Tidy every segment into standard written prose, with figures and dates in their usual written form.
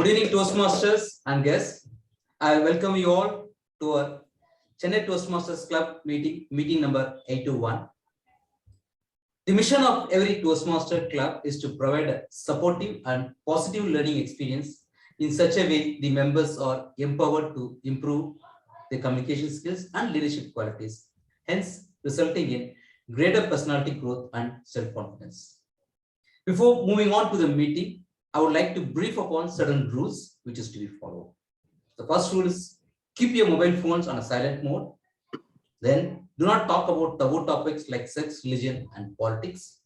Good evening, Toastmasters and guests. I welcome you all to our Chennai Toastmasters Club meeting number 821. The mission of every Toastmaster Club is to provide a supportive and positive learning experience in such a way the members are empowered to improve their communication skills and leadership qualities, hence resulting in greater personality growth and self-confidence. Before moving on to the meeting, I would like to brief upon certain rules which is to be followed. The first rule is keep your mobile phones on a silent mode. Then do not talk about taboo topics like sex, religion, and politics.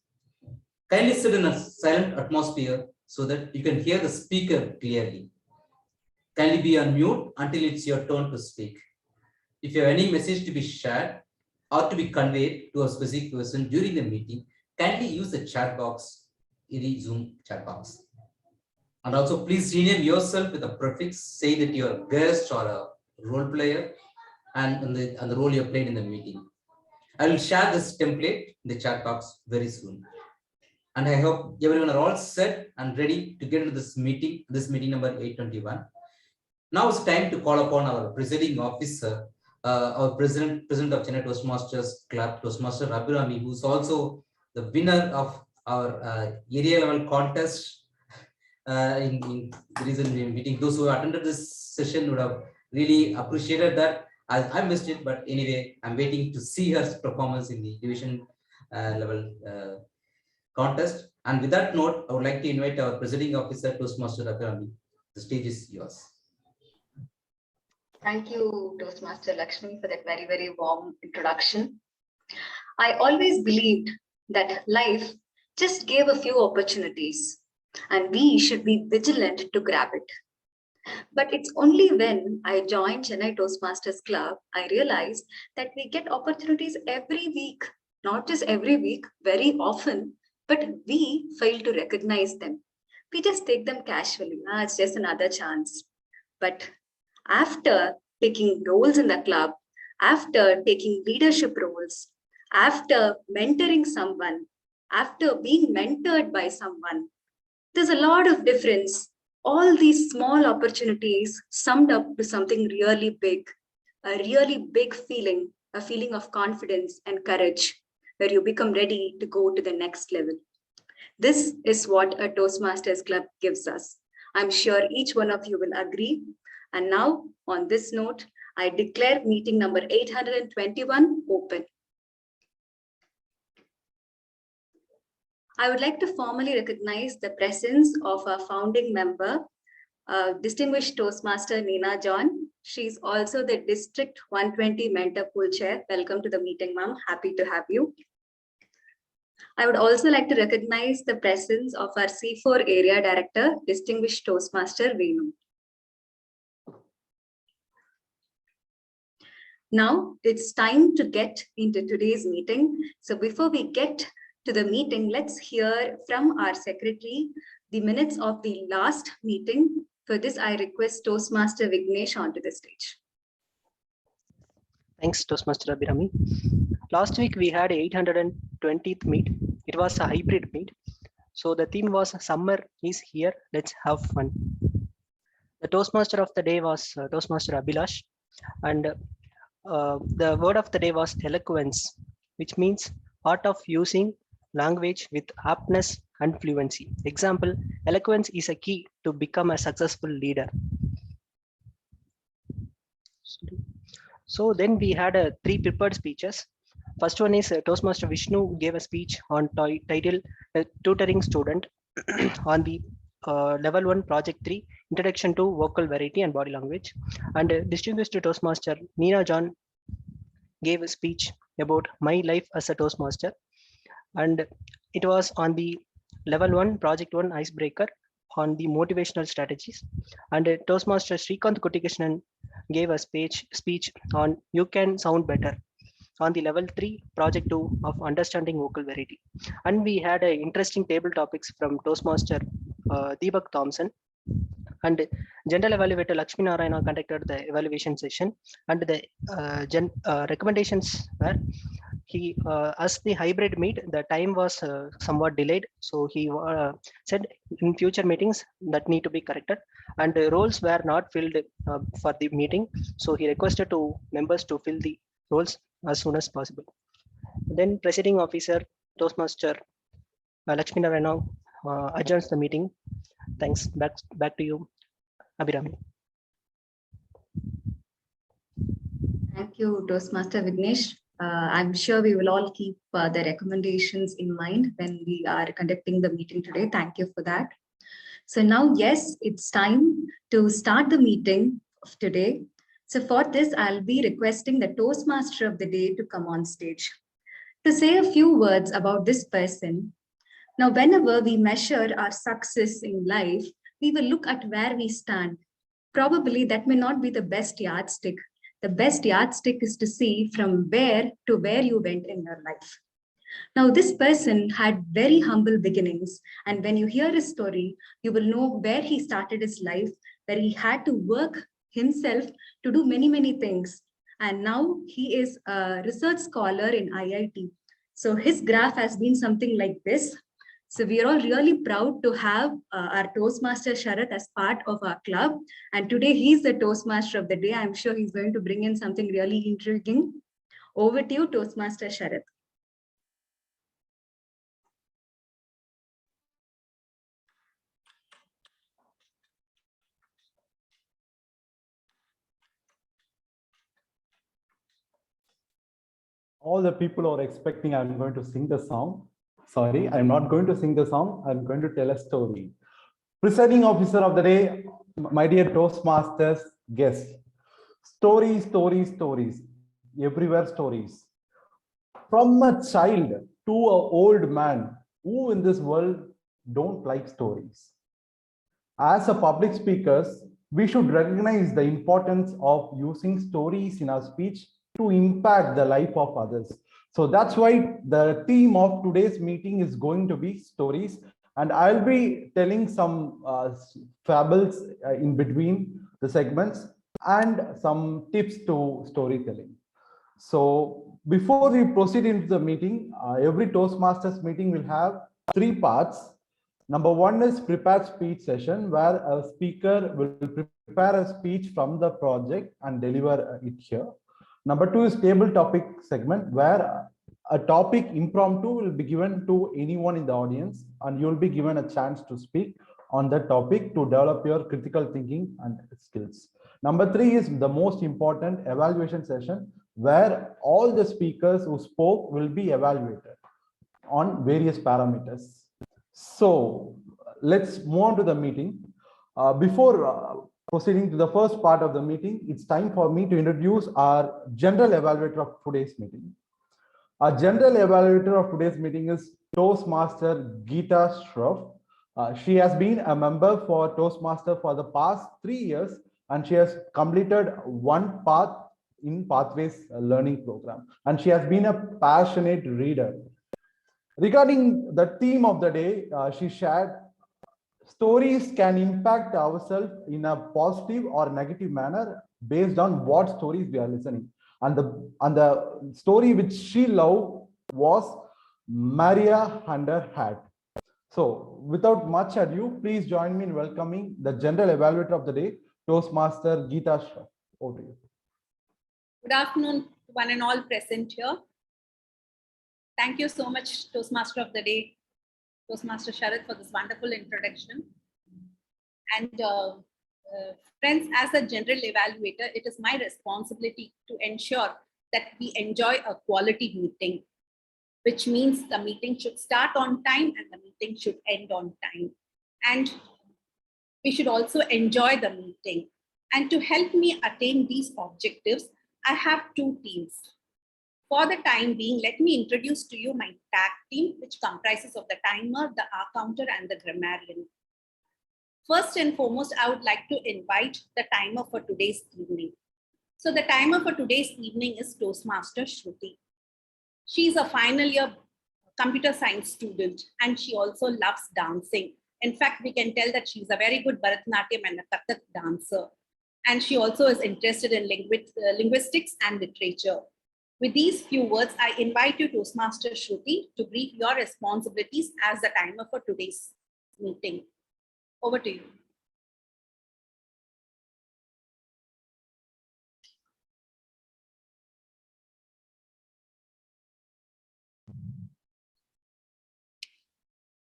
Kindly sit in a silent atmosphere so that you can hear the speaker clearly. Kindly be on mute until it's your turn to speak. If you have any message to be shared or to be conveyed to a specific person during the meeting, kindly use the chat box in the Zoom chat box. And also please rename yourself with a prefix, say that you're a guest or a role player and the role you played in the meeting. I will share this template in the chat box very soon. And I hope everyone are all set and ready to get into this meeting number 821. Now it's time to call upon our presiding officer, our president of Chennai Toastmasters Club, Toastmaster Abhirami, who's also the winner of our area level contest in the recent meeting. Those who attended this session would have really appreciated that. I missed it, but anyway, I'm waiting to see her performance in the division level contest. And with that note, I would like to invite our presiding officer, Toastmaster Abhirami. The stage is yours. Thank you, Toastmaster Lakshmi, for that very, very warm introduction. I always believed that life just gave a few opportunities and we should be vigilant to grab it. But it's only when I joined Chennai Toastmasters Club, I realized that we get opportunities every week, not just every week, very often, but we fail to recognize them. We just take them casually. It's just another chance. But after taking roles in the club, after taking leadership roles, after mentoring someone, after being mentored by someone, there's a lot of difference. All these small opportunities summed up to something really big, a really big feeling, a feeling of confidence and courage, where you become ready to go to the next level. This is what a Toastmasters Club gives us. I'm sure each one of you will agree. And now, on this note, I declare meeting number 821 open. I would like to formally recognize the presence of our founding member, distinguished Toastmaster Neena John. She's also the District 120 Mentor Pool Chair. Welcome to the meeting, ma'am. Happy to have you. I would also like to recognize the presence of our C4 Area Director, distinguished Toastmaster Venu. Now it's time to get into today's meeting. So before we get to the meeting, let's hear from our secretary the minutes of the last meeting. For this, I request Toastmaster Vignesh onto the stage. Thanks, Toastmaster Abhirami. Last week we had 820th meet. It was a hybrid meet. So the theme was summer is here, let's have fun. The Toastmaster of the day was Toastmaster Abhilash, and the word of the day was eloquence, which means art of using language with aptness and fluency. Example, eloquence is a key to become a successful leader. So then we had three prepared speeches. First one is Toastmaster Vishnu gave a speech on title Tutoring Student on the level 1 project 3 introduction to vocal variety and body language. And distinguished Toastmaster Neena John gave a speech about my life as a Toastmaster, and it was on the level 1 project 1 icebreaker on the motivational strategies. And Toastmaster Srikanth Kuttikrishnan gave a speech on you can sound better on the level 3 project 2 of understanding vocal variety. And we had interesting table topics from Toastmaster Deepak Thompson, and general evaluator Lakshmi Narayana conducted the evaluation session, and the recommendations were as the hybrid meet, the time was somewhat delayed. So he said in future meetings that need to be corrected, and the roles were not filled for the meeting. So he requested to members to fill the roles as soon as possible. Then presiding officer, Toastmaster Lakshmi Narayana adjourns the meeting. Thanks. Back to you, Abhirami. Thank you, Toastmaster Vignesh. I'm sure we will all keep the recommendations in mind when we are conducting the meeting today. Thank you for that. So now, yes, it's time to start the meeting of today. So for this, I'll be requesting the Toastmaster of the day to come on stage to say a few words about this person. Now, whenever we measure our success in life, we will look at where we stand. Probably that may not be the best yardstick. The best yardstick is to see from where to where you went in your life. Now, this person had very humble beginnings. And when you hear his story, you will know where he started his life, where he had to work himself to do many, many things. And now he is a research scholar in IIT. So his graph has been something like this. So we are all really proud to have our Toastmaster Sharath as part of our club. And today he's the Toastmaster of the day. I'm sure he's going to bring in something really intriguing. Over to you, Toastmaster Sharath. All the people are expecting I'm going to sing the song. Sorry, I'm not going to sing the song. I'm going to tell a story. Presiding officer of the day, my dear Toastmasters, guests. Stories, stories, stories. Everywhere stories. From a child to an old man, who in this world don't like stories? As a public speakers, we should recognize the importance of using stories in our speech to impact the life of others. So that's why the theme of today's meeting is going to be stories. And I'll be telling some fables in between the segments and some tips to storytelling. So before we proceed into the meeting, every Toastmasters meeting will have 3 parts. Number 1 is prepared speech session, where a speaker will prepare a speech from the project and deliver it here. Number 2 is table topic segment, where a topic impromptu will be given to anyone in the audience, and you'll be given a chance to speak on that topic to develop your critical thinking and skills. Number 3 is the most important evaluation session, where all the speakers who spoke will be evaluated on various parameters. So let's move on to the meeting. Before proceeding to the first part of the meeting, it's time for me to introduce our general evaluator of today's meeting. Our general evaluator of today's meeting is Toastmaster Geeta Shroff. She has been a member for Toastmaster for the past 3 years, and she has completed 1 path in Pathways learning program, and she has been a passionate reader. Regarding the theme of the day, she shared, stories can impact ourselves in a positive or negative manner based on what stories we are listening. And the story which she loved was Maria and her hat. So without much ado, please join me in welcoming the general evaluator of the day, Toastmaster Geeta Shroff. Over to you. Good afternoon, one and all present here. Thank you so much, Toastmaster of the Day, Toastmaster Sharath, for this wonderful introduction. And friends, as a general evaluator, it is my responsibility to ensure that we enjoy a quality meeting, which means the meeting should start on time and the meeting should end on time. And we should also enjoy the meeting. And to help me attain these objectives, I have 2 teams. For the time being, let me introduce to you my tag team, which comprises of the timer, the counter, and the grammarian. First and foremost, I would like to invite the timer for today's evening. So the timer for today's evening is Toastmaster Shruti. She is a final year computer science student, and she also loves dancing. In fact, we can tell that she's a very good Bharatanatyam and a Kathak dancer. And she also is interested in linguistics and literature. With these few words, I invite you, Toastmaster Shruti, to brief your responsibilities as the timer for today's meeting. Over to you.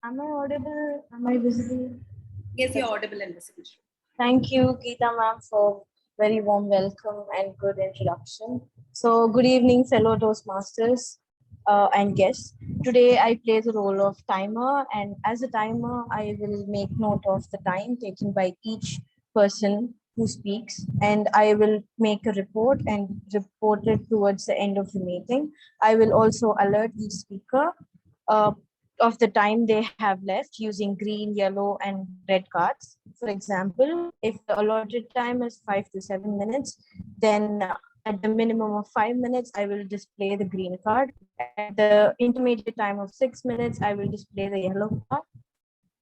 Am I audible? Am I visible? Yes, you're audible and visible. Thank you, Geeta ma'am, for very warm welcome and good introduction. So good evening, fellow Toastmasters and guests. Today I play the role of timer, and as a timer, I will make note of the time taken by each person who speaks, and I will make a report and report it towards the end of the meeting. I will also alert each speaker of the time they have left using green, yellow, and red cards. For example, if the allotted time is 5 to 7 minutes, then at the minimum of 5 minutes, I will display the green card. At the intermediate time of 6 minutes, I will display the yellow card.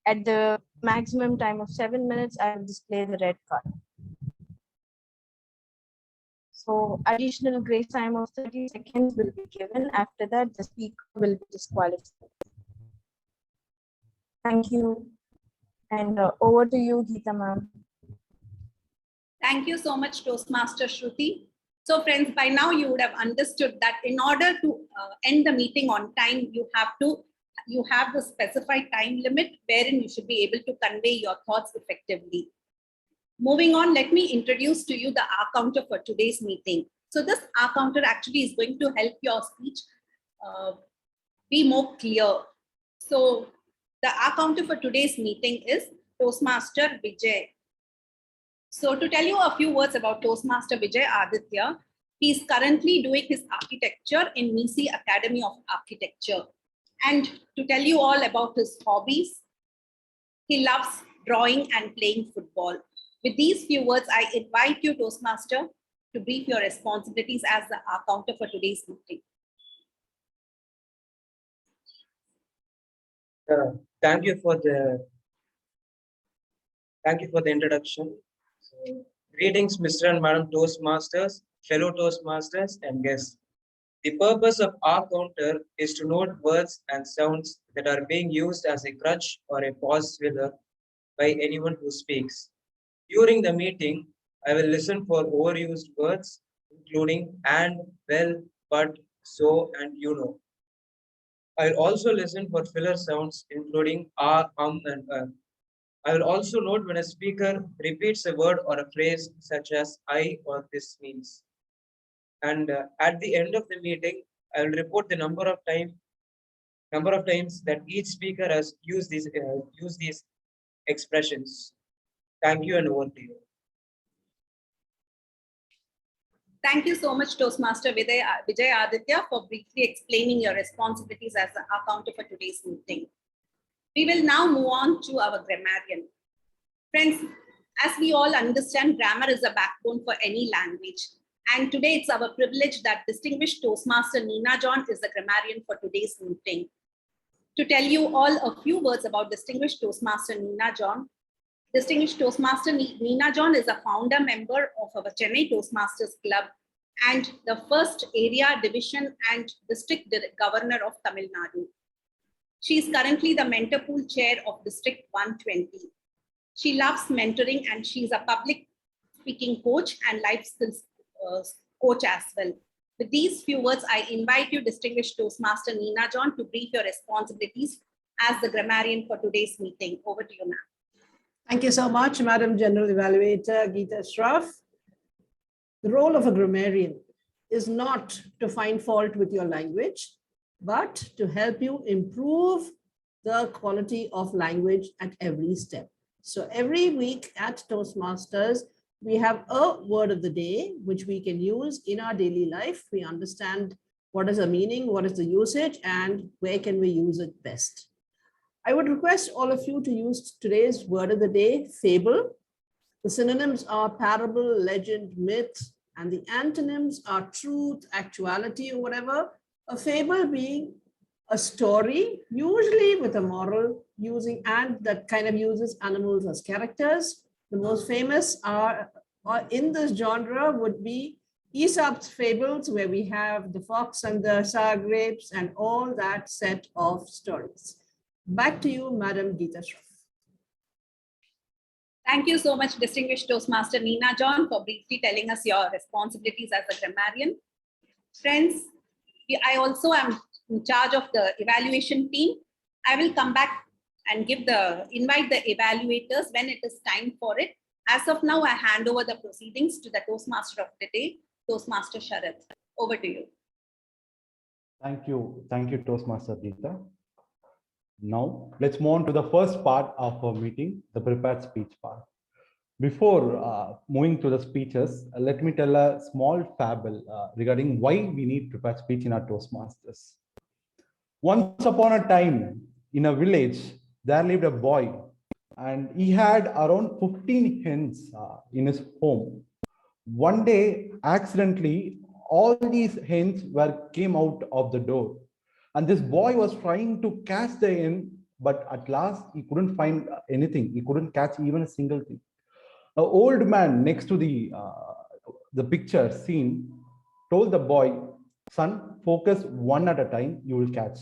At the maximum time of 7 minutes, I will display the red card. So additional grace time of 30 seconds will be given. After that, the speaker will be disqualified. Thank you. And over to you, Geeta ma'am. Thank you so much, Toastmaster Shruti. So friends, by now you would have understood that in order to end the meeting on time, you have the specified time limit wherein you should be able to convey your thoughts effectively. Moving on, let me introduce to you the R counter for today's meeting. So this R counter actually is going to help your speech be more clear. So the R counter for today's meeting is Toastmaster Vijay. So to tell you a few words about Toastmaster Vijay Aditya, he is currently doing his architecture in Misi Academy of Architecture. And to tell you all about his hobbies, he loves drawing and playing football. With these few words, I invite you, Toastmaster, to brief your responsibilities as the R counter for today's meeting. Thank you for the introduction. So, greetings, Mr. and Madam Toastmasters, fellow Toastmasters, and guests. The purpose of R counter is to note words and sounds that are being used as a crutch or a pause filler by anyone who speaks. During the meeting, I will listen for overused words, including and, well, but, so, and you know. I will also listen for filler sounds, including and I will also note when a speaker repeats a word or a phrase such as I or this means. And at the end of the meeting, I will report the number of times that each speaker has used these expressions. Thank you, and over to you. Thank you so much, Toastmaster Vijay Aditya, for briefly explaining your responsibilities as the R counter for today's meeting. We will now move on to our grammarian. Friends, as we all understand, grammar is a backbone for any language. And today it's our privilege that distinguished Toastmaster Nina John is the grammarian for today's meeting. To tell you all a few words about distinguished Toastmaster Nina John. Distinguished Toastmaster Nina John is a founder member of our Chennai Toastmasters Club and the first area, division, and district governor of Tamil Nadu. She is currently the mentor pool chair of District 120. She loves mentoring and she is a public speaking coach and life skills coach as well. With these few words, I invite you, distinguished Toastmaster Nina John, to brief your responsibilities as the grammarian for today's meeting. Over to you, ma'am. Thank you so much, Madam General Evaluator Geeta Shroff. The role of a grammarian is not to find fault with your language, but to help you improve the quality of language at every step. So every week at Toastmasters, we have a word of the day, which we can use in our daily life. We understand what is the meaning, what is the usage, and where can we use it best. I would request all of you to use today's word of the day, fable. The synonyms are parable, legend, myth, and the antonyms are truth, actuality, or whatever. A fable being a story, usually with a moral, that kind of uses animals as characters. The most famous are in this genre would be Aesop's fables, where we have the fox and the sour grapes and all that set of stories. Back to you, Madam Geeta Shroff. Thank you so much, distinguished Toastmaster Nina John, for briefly telling us your responsibilities as a grammarian. Friends, I also am in charge of the evaluation team. I will come back and invite the evaluators when it is time for it. As of now, I hand over the proceedings to the Toastmaster of the day, Toastmaster Sharath. Over to you. Thank you, Toastmaster Geeta. Now, let's move on to the first part of our meeting, the prepared speech part. Before moving to the speeches, let me tell a small fable regarding why we need prepared speech in our Toastmasters. Once upon a time, in a village, there lived a boy, and he had around 15 hens in his home. One day, accidentally, all these hens came out of the door. And this boy was trying to catch the hen, but at last he couldn't find anything. He couldn't catch even a single thing. An old man next to the picture scene told the boy, "Son, focus one at a time, you will catch."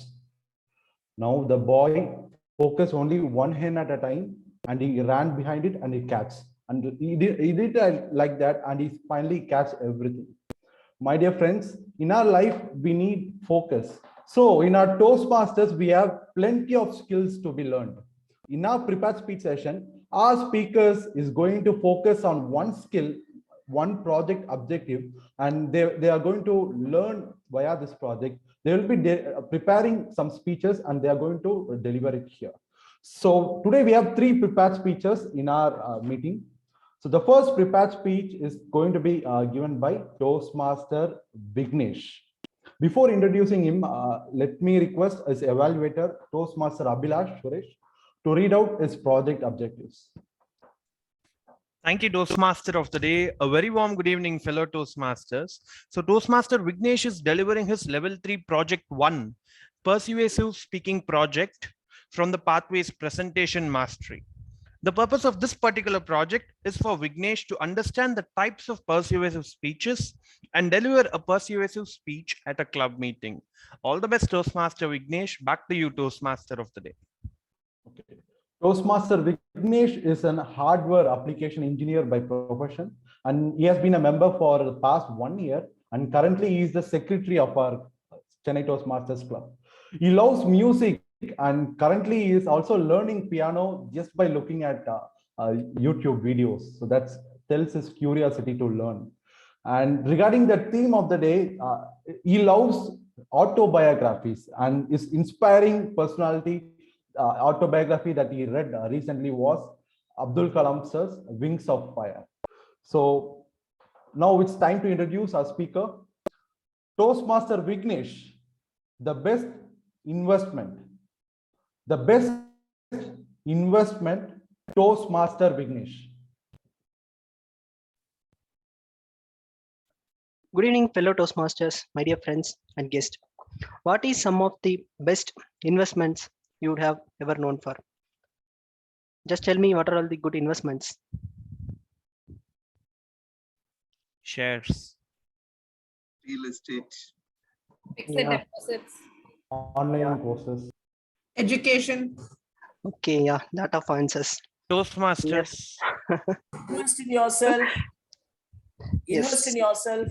Now the boy focused only one hen at a time, and he ran behind it and he catch. And he did like that, and he finally catch everything. My dear friends, in our life, we need focus. So in our Toastmasters, we have plenty of skills to be learned. In our prepared speech session, our speakers is going to focus on one skill, one project objective, and they are going to learn via this project. They will be preparing some speeches and they are going to deliver it here. So today we have 3 prepared speeches in our meeting. So the first prepared speech is going to be given by Toastmaster Vignesh. Before introducing him, let me request his evaluator, Toastmaster Abhilash Suresh, to read out his project objectives. Thank you, Toastmaster of the day. A very warm good evening, fellow Toastmasters. So Toastmaster Vignesh is delivering his level 3 project 1, persuasive speaking project from the Pathways Presentation Mastery. The purpose of this particular project is for Vignesh to understand the types of persuasive speeches and deliver a persuasive speech at a club meeting. All the best, Toastmaster Vignesh. Back to you, Toastmaster of the day. Okay. Toastmaster Vignesh is an hardware application engineer by profession, and he has been a member for the past 1 year, and currently he is the secretary of our Chennai Toastmasters Club. He loves music, and currently he is also learning piano just by looking at YouTube videos. So that tells his curiosity to learn. And regarding the theme of the day, he loves autobiographies, and his inspiring personality autobiography that he read recently was Abdul Kalam's Wings of Fire. So now it's time to introduce our speaker, Toastmaster Vignesh, the best investment. The best investment, Toastmaster Vignesh. Good evening, fellow Toastmasters, my dear friends and guests. What is some of the best investments you would have ever known for? Just tell me what are all the good investments. Shares. Real estate. Fixed Yeah. deposits. Online courses. Education. Okay, yeah, that of answers. Toastmasters. Invest in yourself. Yes. Invest in yourself.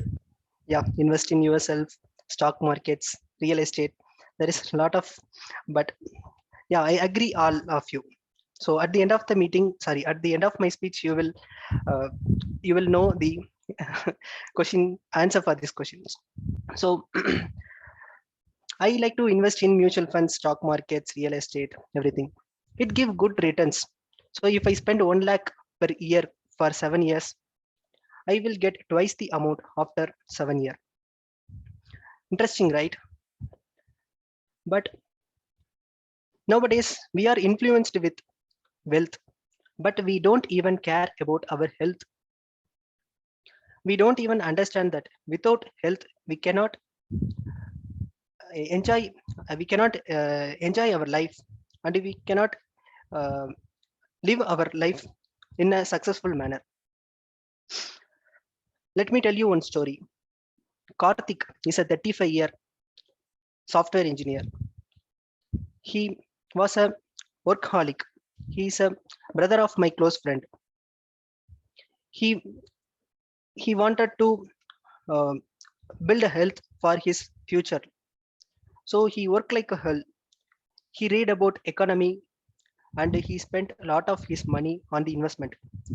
Yeah, invest in yourself, stock markets, real estate. There is a lot of, but yeah, I agree all of you. So at the end of the meeting, sorry, at the end of my speech, you will know the answer for these questions. So I like to invest in mutual funds, stock markets, real estate, everything. It gives good returns. So if I spend 1 lakh per year for 7 years, I will get twice the amount after 7 years. Interesting, right? But nowadays we are influenced with wealth, but we don't even care about our health. We don't even understand that without health, we cannot enjoy our life, and we cannot live our life in a successful manner. Let me tell you one story. Karthik is a 35-year software engineer. He was a workaholic. He is a brother of my close friend. He wanted to build a health for his future. So he worked like a hell. He read about economy and he spent a lot of his money on the investment.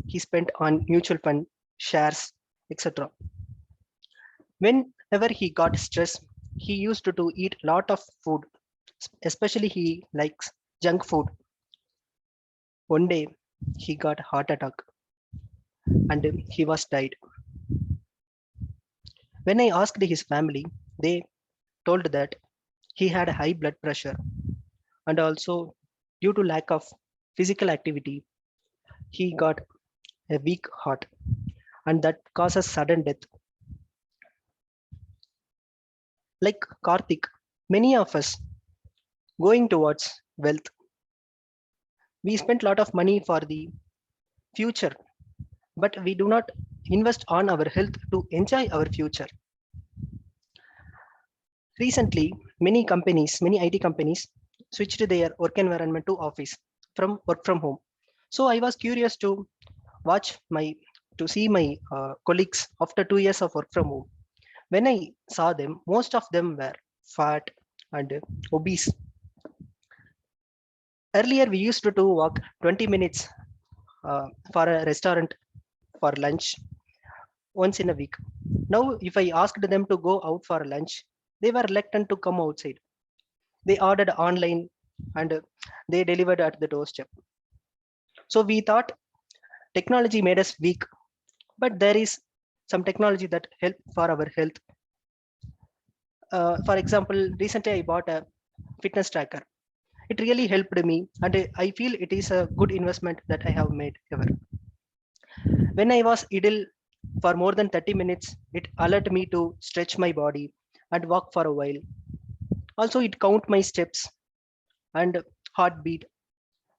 He spent on mutual fund, shares, etc. Whenever he got stressed, he used to eat a lot of food, especially he likes junk food. One day he got heart attack and he was died. When I asked his family, they told that he had high blood pressure and also due to lack of physical activity, he got a weak heart and that causes sudden death. Like Karthik, many of us going towards wealth. We spend a lot of money for the future, but we do not invest on our health to enjoy our future. Recently, many IT companies switched their work environment to office from work from home. So I was curious to see my colleagues after 2 years of work from home. When I saw them, most of them were fat and obese. Earlier, we used to walk 20 minutes for a restaurant for lunch once in a week. Now, if I asked them to go out for lunch, they were reluctant to come outside. They ordered online and they delivered at the doorstep. So we thought technology made us weak, but there is some technology that help for our health. For example, recently I bought a fitness tracker. It really helped me and I feel it is a good investment that I have made ever. When I was idle for more than 30 minutes, it alerted me to stretch my body and walk for a while. Also, it count my steps and heartbeat.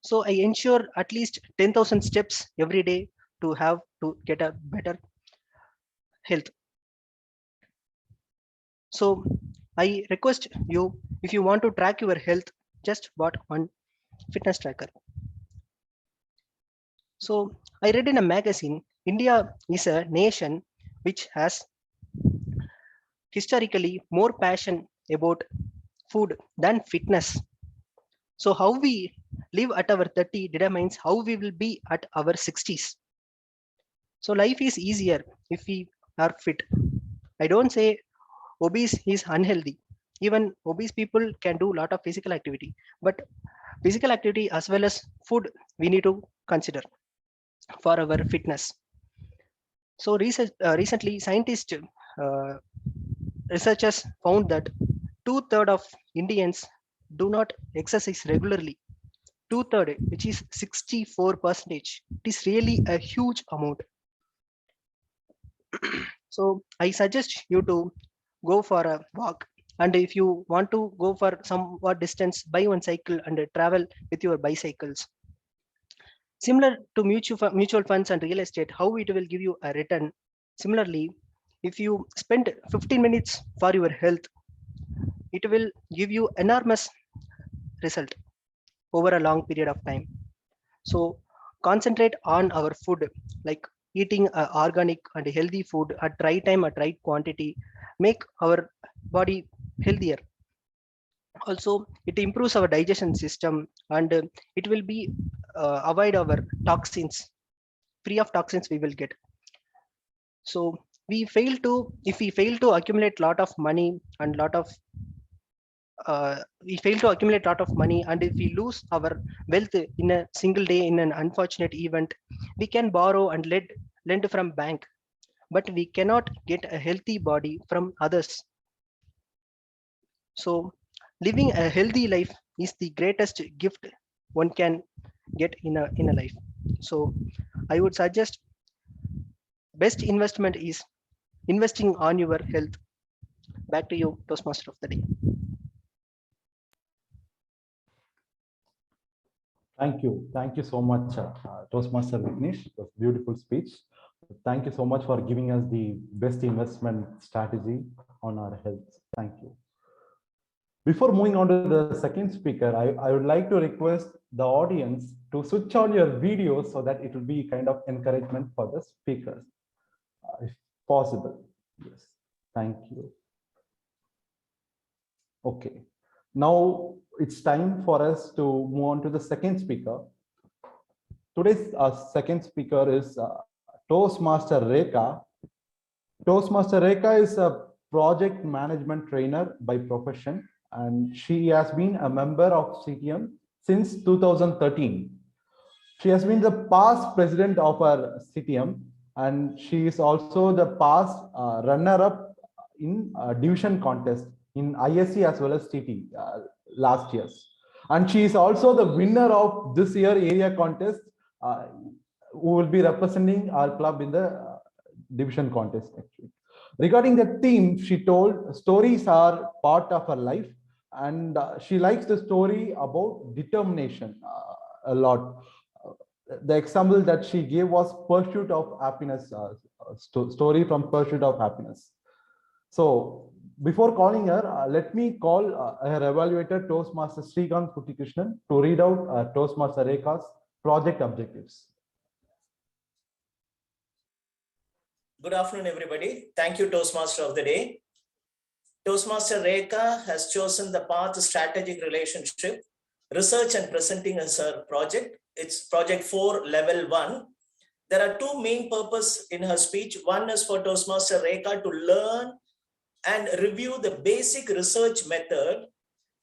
So I ensure at least 10,000 steps every day to get a better health. So I request you, if you want to track your health, just bought one fitness tracker. So I read in a magazine, India is a nation which has historically more passion about food than fitness. So how we live at our 30 determines how we will be at our 60s. So life is easier if we are fit. I don't say obese is unhealthy. Even obese people can do a lot of physical activity, but physical activity as well as food we need to consider for our fitness. So recently researchers found that 2/3 of Indians do not exercise regularly. 2/3, which is 64%. It is really a huge amount. So I suggest you to go for a walk. And if you want to go for somewhat distance, buy one cycle and travel with your bicycles. Similar to mutual funds and real estate, how it will give you a return. Similarly, if you spend 15 minutes for your health, it will give you enormous result over a long period of time. So concentrate on our food, like eating organic and healthy food at right time, at right quantity, make our body healthier. Also, it improves our digestion system and it will be avoid our toxins. Free of toxins we will get. So if we fail to accumulate lot of money and and if we lose our wealth in a single day in an unfortunate event, we can borrow and lend from bank, but we cannot get a healthy body from others. So living a healthy life is the greatest gift one can get in a life. So I would suggest best investment is investing on your health. Back to you, Toastmaster of the day. Thank you so much, Toastmaster Vignesh. It was a beautiful speech. Thank you so much for giving us the best investment strategy on our health. Thank you. Before moving on to the second speaker, I would like to request the audience to switch on your videos so that it will be kind of encouragement for the speakers, if possible. Yes, thank you. Okay, now it's time for us to move on to the second speaker. Today's second speaker is Toastmaster Rekha. Toastmaster Rekha is a project management trainer by profession, and she has been a member of CTM since 2013. She has been the past president of our CTM, and she is also the past runner-up in division contest in ISC as well as TT last years. And she is also the winner of this year area contest, who will be representing our club in the division contest actually. Regarding the theme, she told stories are part of her life, and she likes the story about determination a lot. The example that she gave was Pursuit of Happiness, story from Pursuit of Happiness. So before calling her, let me call her evaluator, Toastmaster Srikanth Kuttikrishnan, to read out Toastmaster Rekha's project objectives. Good afternoon, everybody. Thank you, Toastmaster of the Day. Toastmaster Rekha has chosen the path to strategic relationship, research and presenting as her project. It's project 4, level 1. There are two main purposes in her speech. One is for Toastmaster Rekha to learn and review the basic research method.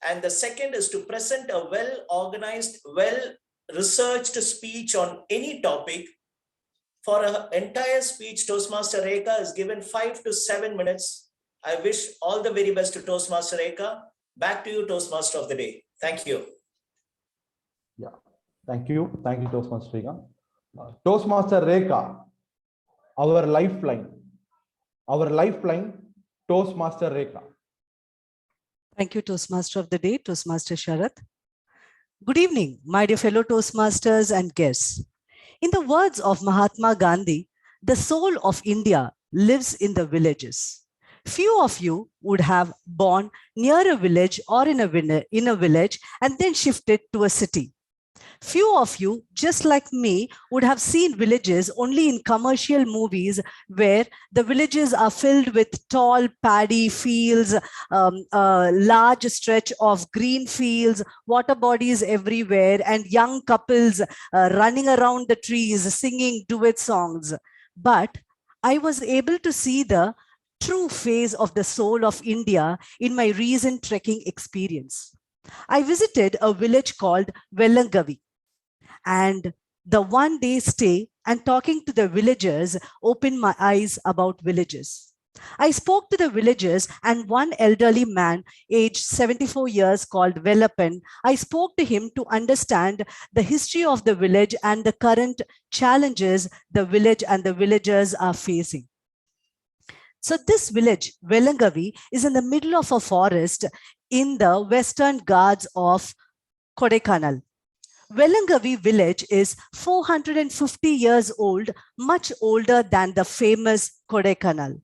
And the second is to present a well-organized, well-researched speech on any topic. For her entire speech, Toastmaster Rekha is given 5 to 7 minutes. I wish all the very best to Toastmaster Rekha. Back to you, Toastmaster of the Day. Thank you. Yeah, thank you. Thank you, Toastmaster Srikanth. Toastmaster Rekha, our lifeline, Toastmaster Rekha. Thank you, Toastmaster of the Day, Toastmaster Sharath. Good evening, my dear fellow Toastmasters and guests. In the words of Mahatma Gandhi, the soul of India lives in the villages. Few of you would have born near a village or in a village and then shifted to a city. Few of you, just like me, would have seen villages only in commercial movies where the villages are filled with tall paddy fields, a large stretch of green fields, water bodies everywhere, and young couples running around the trees singing duet songs. But I was able to see the true face of the soul of India in my recent trekking experience. I visited a village called Velangavi, and the one-day stay and talking to the villagers opened my eyes about villages. I spoke to the villagers, and one elderly man, aged 74 years, called Velapan. I spoke to him to understand the history of the village and the current challenges the village and the villagers are facing. So this village, Velangavi, is in the middle of a forest in the Western Ghats of Kodaikanal. Velangavi village is 450 years old, much older than the famous Kodaikanal.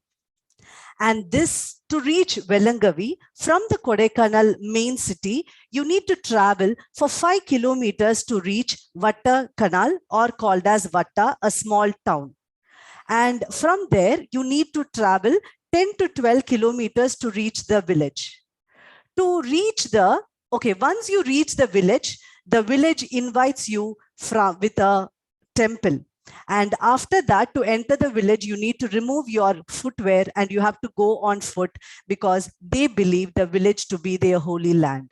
And this, to reach Velangavi from the Kodaikanal main city, you need to travel for 5 kilometers to reach Vatta Kanal, or called as Vatta, a small town. And from there, you need to travel 10 to 12 kilometers to reach the village. To reach the, once you reach the village invites you with a temple. And after that, to enter the village, you need to remove your footwear and you have to go on foot because they believe the village to be their holy land.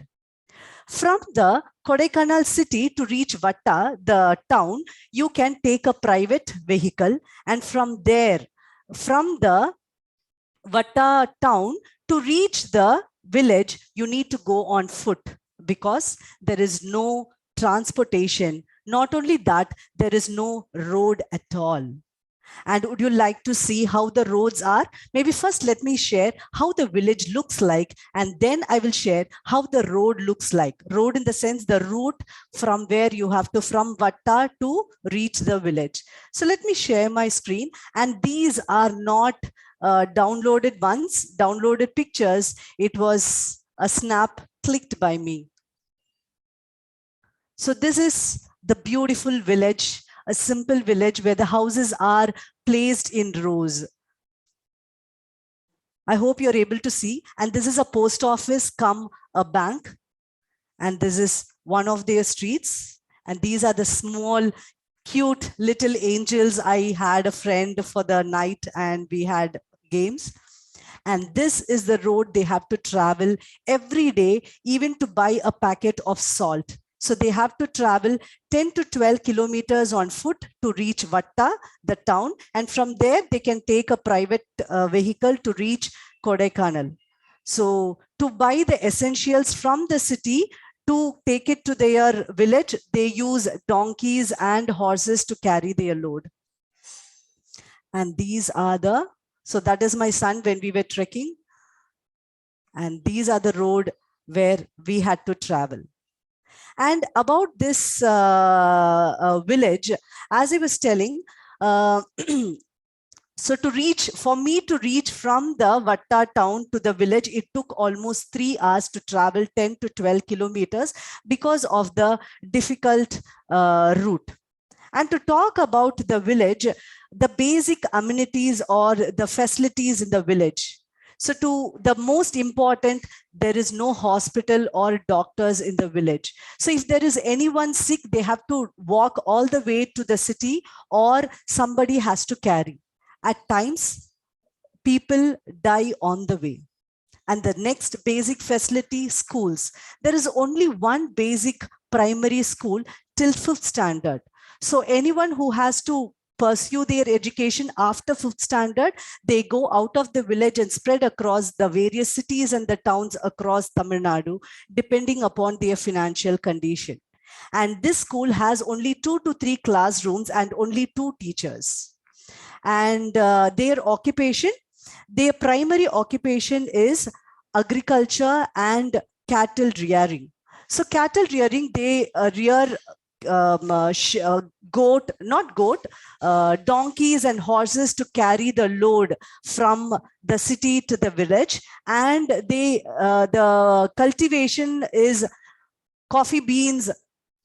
From the Kodaikanal city to reach Vatta, the town, you can take a private vehicle, and from there, from the Vatta town to reach the village, you need to go on foot because there is no transportation. Not only that, there is no road at all. And would you like to see how the roads are? Maybe first let me share how the village looks like, and then I will share how the road looks like. Road in the sense the route from where you have to, from Vatta to reach the village. So let me share my screen, and these are not downloaded ones, downloaded pictures. It was a snap clicked by me. So this is the beautiful village, a simple village where the houses are placed in rows. I hope you're able to see. And this is a post office come a bank. And this is one of their streets. And these are the small, cute little angels. I had a friend for the night and we had games. And this is the road they have to travel every day, even to buy a packet of salt. So they have to travel 10 to 12 kilometers on foot to reach Vatta, the town. And from there, they can take a private vehicle to reach Kodaikanal. So to buy the essentials from the city, to take it to their village, they use donkeys and horses to carry their load. And these are the, so that is my son when we were trekking. And these are the road where we had to travel. And about this village, as I was telling, so to reach, for me to reach from the Vatta town to the village, it took almost 3 hours to travel 10 to 12 kilometers because of the difficult route. And to talk about the village, the basic amenities or the facilities in the village. So to the most important, there is no hospital or doctors in the village. So if there is anyone sick, they have to walk all the way to the city or somebody has to carry. At times, people die on the way. And the next basic facility, schools. There is only one basic primary school till 5th standard. So anyone who has to pursue their education after 5th standard, they go out of the village and spread across the various cities and the towns across Tamil Nadu, depending upon their financial condition. And this school has only 2 to 3 classrooms and only 2 teachers. And their occupation, their primary occupation is agriculture and cattle rearing. So cattle rearing, they rear donkeys and horses to carry the load from the city to the village. And they the cultivation is coffee beans,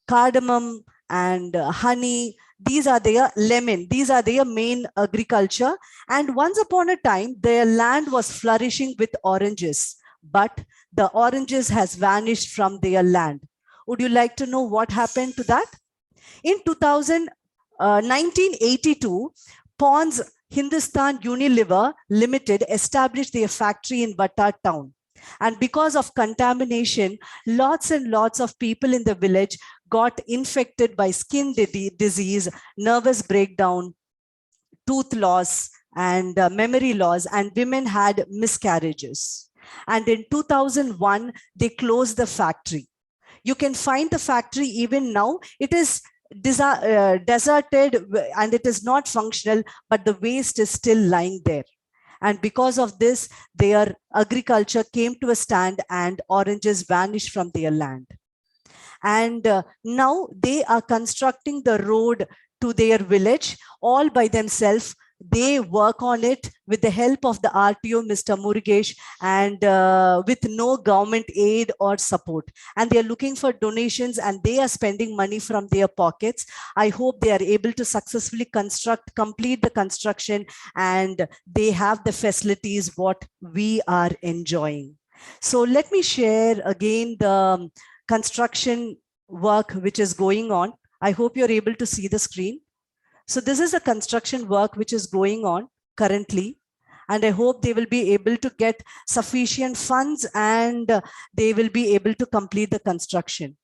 cardamom, and honey. These are their lemon. These are their main agriculture. And once upon a time, their land was flourishing with oranges, but the oranges has vanished from their land. Would you like to know what happened to that? In 1982, Pond's Hindustan Unilever Limited established their factory in Vatta town. And because of contamination, lots and lots of people in the village got infected by skin disease, nervous breakdown, tooth loss, and memory loss, and women had miscarriages. And in 2001, they closed the factory. You can find the factory even now. It is deserted and it is not functional, but the waste is still lying there. And because of this, their agriculture came to a stand and oranges vanished from their land. And now they are constructing the road to their village all by themselves. They work on it with the help of the RTO, Mr. Murugesh, and with no government aid or support. And they are looking for donations and they are spending money from their pockets. I hope they are able to successfully complete the construction, and they have the facilities what we are enjoying. So let me share again the construction work which is going on. I hope you're able to see the screen. So this is the construction work which is going on currently, and I hope they will be able to get sufficient funds and they will be able to complete the construction.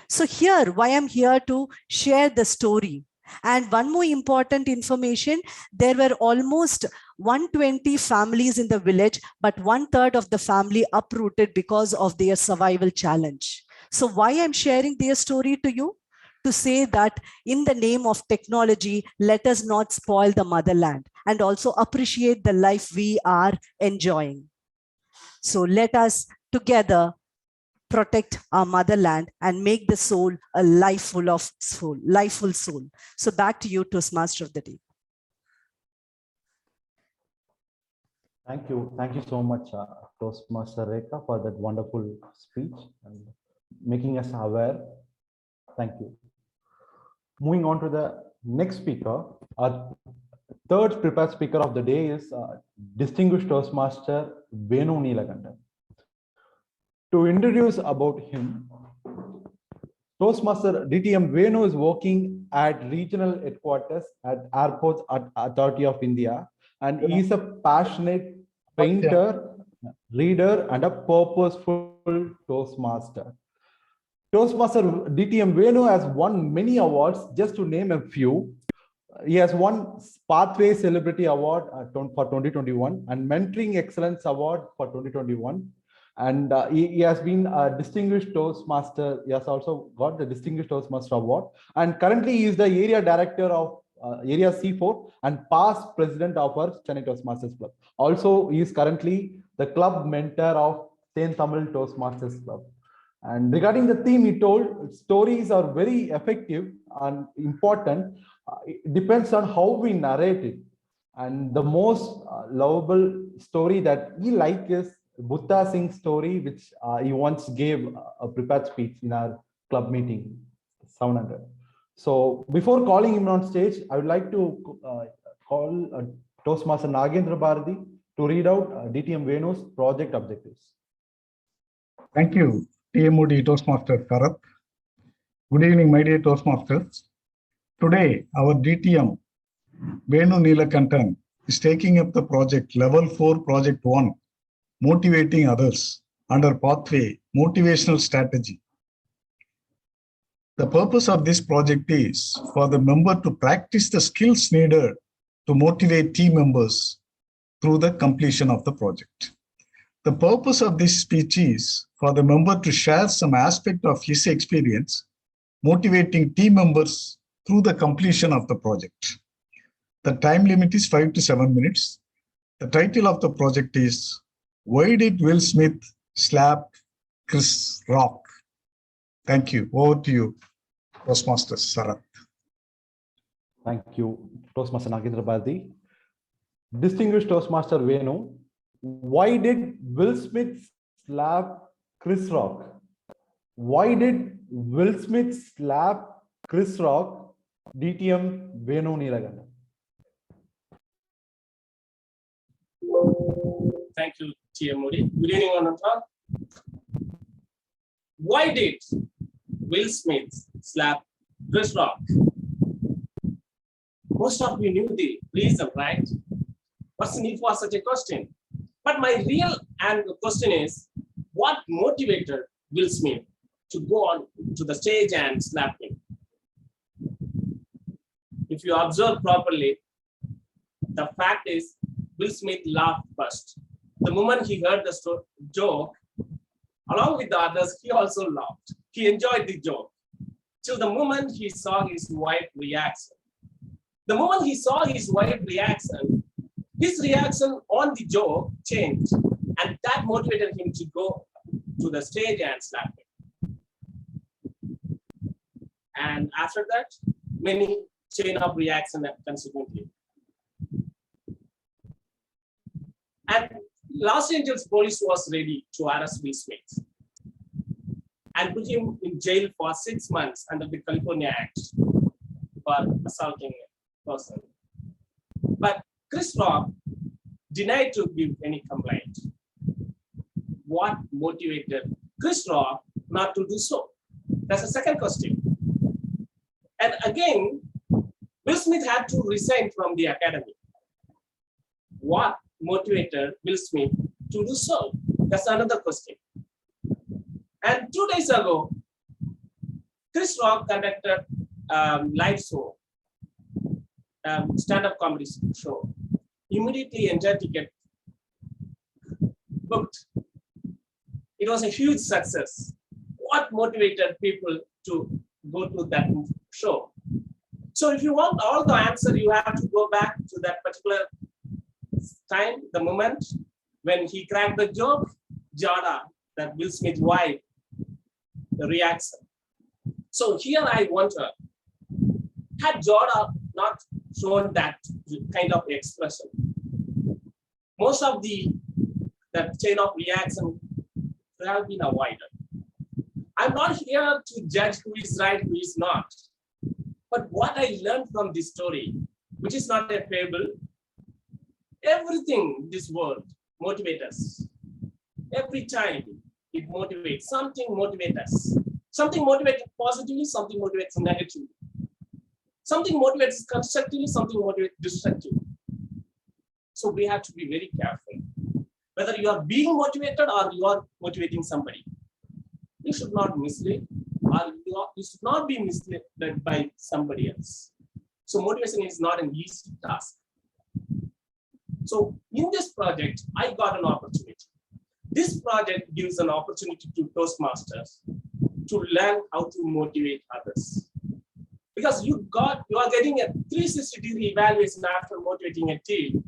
So here, why I'm here to share the story. And one more important information, there were almost 120 families in the village, but 1/3 of the family uprooted because of their survival challenge. So why I'm sharing their story to you? to say that in the name of technology, let us not spoil the motherland and also appreciate the life we are enjoying. So let us together protect our motherland and make the soul a lifeful soul. So back to you, Toastmaster of the Day. Thank you. Thank you so much, Toastmaster Rekha, for that wonderful speech and making us aware. Thank you. Moving on to the next speaker, our third prepared speaker of the day is distinguished Toastmaster Venu Neelakantan. To introduce about him, Toastmaster DTM Venu is working at regional headquarters at Airports Authority of India, and he is a passionate painter, reader, and a purposeful Toastmaster. Toastmaster DTM Venu has won many awards. Just to name a few, he has won Pathway Celebrity Award for 2021 and Mentoring Excellence Award for 2021. And he has been a distinguished Toastmaster. He has also got the Distinguished Toastmaster Award. And currently he is the area director of Area C4 and past president of our Chennai Toastmasters Club. Also, he is currently the club mentor of Ten Tamil Toastmasters Club. And regarding the theme, he told stories are very effective and important. It depends on how we narrate it. And the most lovable story that he likes is Butta Singh's story, which he once gave a prepared speech in our club meeting, 700. So before calling him on stage, I would like to call Toastmaster Nagendra Bharati to read out DTM Venu's project objectives. Thank you, TMOD Toastmaster Sharath. Good evening, my dear Toastmasters. Today, our DTM Venu Neelakantan is taking up the project Level 4 Project 1, Motivating Others, under Pathway Motivational Strategy. The purpose of this project is for the member to practice the skills needed to motivate team members through the completion of the project. The purpose of this speech is for the member to share some aspect of his experience motivating team members through the completion of the project. The time limit is 5 to 7 minutes. The title of the project is Why Did Will Smith Slap Chris Rock? Thank you. Over to you, Toastmaster Sharath. Thank you, Toastmaster Nagendra Bharati. Distinguished Toastmaster Venu, why did Will Smith slap Chris Rock? Why did Will Smith slap Chris Rock? DTM Venu Neelakantan. Thank you, TMOD. Good evening, one and all. Why did Will Smith slap Chris Rock? Most of you knew the reason, right? What's the need for such a question? But my real question is, what motivated Will Smith to go on to the stage and slap him? If you observe properly, the fact is Will Smith laughed first. The moment he heard the joke, along with the others, he also laughed. He enjoyed the joke till the moment he saw his wife reaction. The moment he saw his wife reaction, his reaction on the joke changed, and that motivated him to go to the stage and slap him. And after that, many chain of reaction consequently. And Los Angeles police was ready to arrest Will Smith and put him in jail for 6 months under the California Act for assaulting a person. But Chris Rock denied to give any complaint. What motivated Chris Rock not to do so? That's the second question. And again, Will Smith had to resign from the academy. What motivated Will Smith to do so? That's another question. And 2 days ago, Chris Rock conducted live show, stand-up comedy show. Immediately entire ticket booked. It was a huge success. What motivated people to go to that show. So if you want all the answer, you have to go back to that particular time, the moment when he cracked the joke, Jada, that Will Smith wife, the reaction. So here I wonder, had Jada not shown that kind of expression, most of that chain of reaction would have been avoided. I'm not here to judge who is right, who is not. But what I learned from this story, which is not a fable, everything in this world motivates us. Every time it motivates, something motivates us. Something motivates positively, something motivates negatively. Something motivates constructively, something motivates destructively. So we have to be very careful. Whether you are being motivated or you are motivating somebody, you should not mislead, or you should not be misled by somebody else. So motivation is not an easy task. So in this project, I got an opportunity. This project gives an opportunity to Toastmasters to learn how to motivate others. Because you are getting a 360-degree evaluation after motivating a team,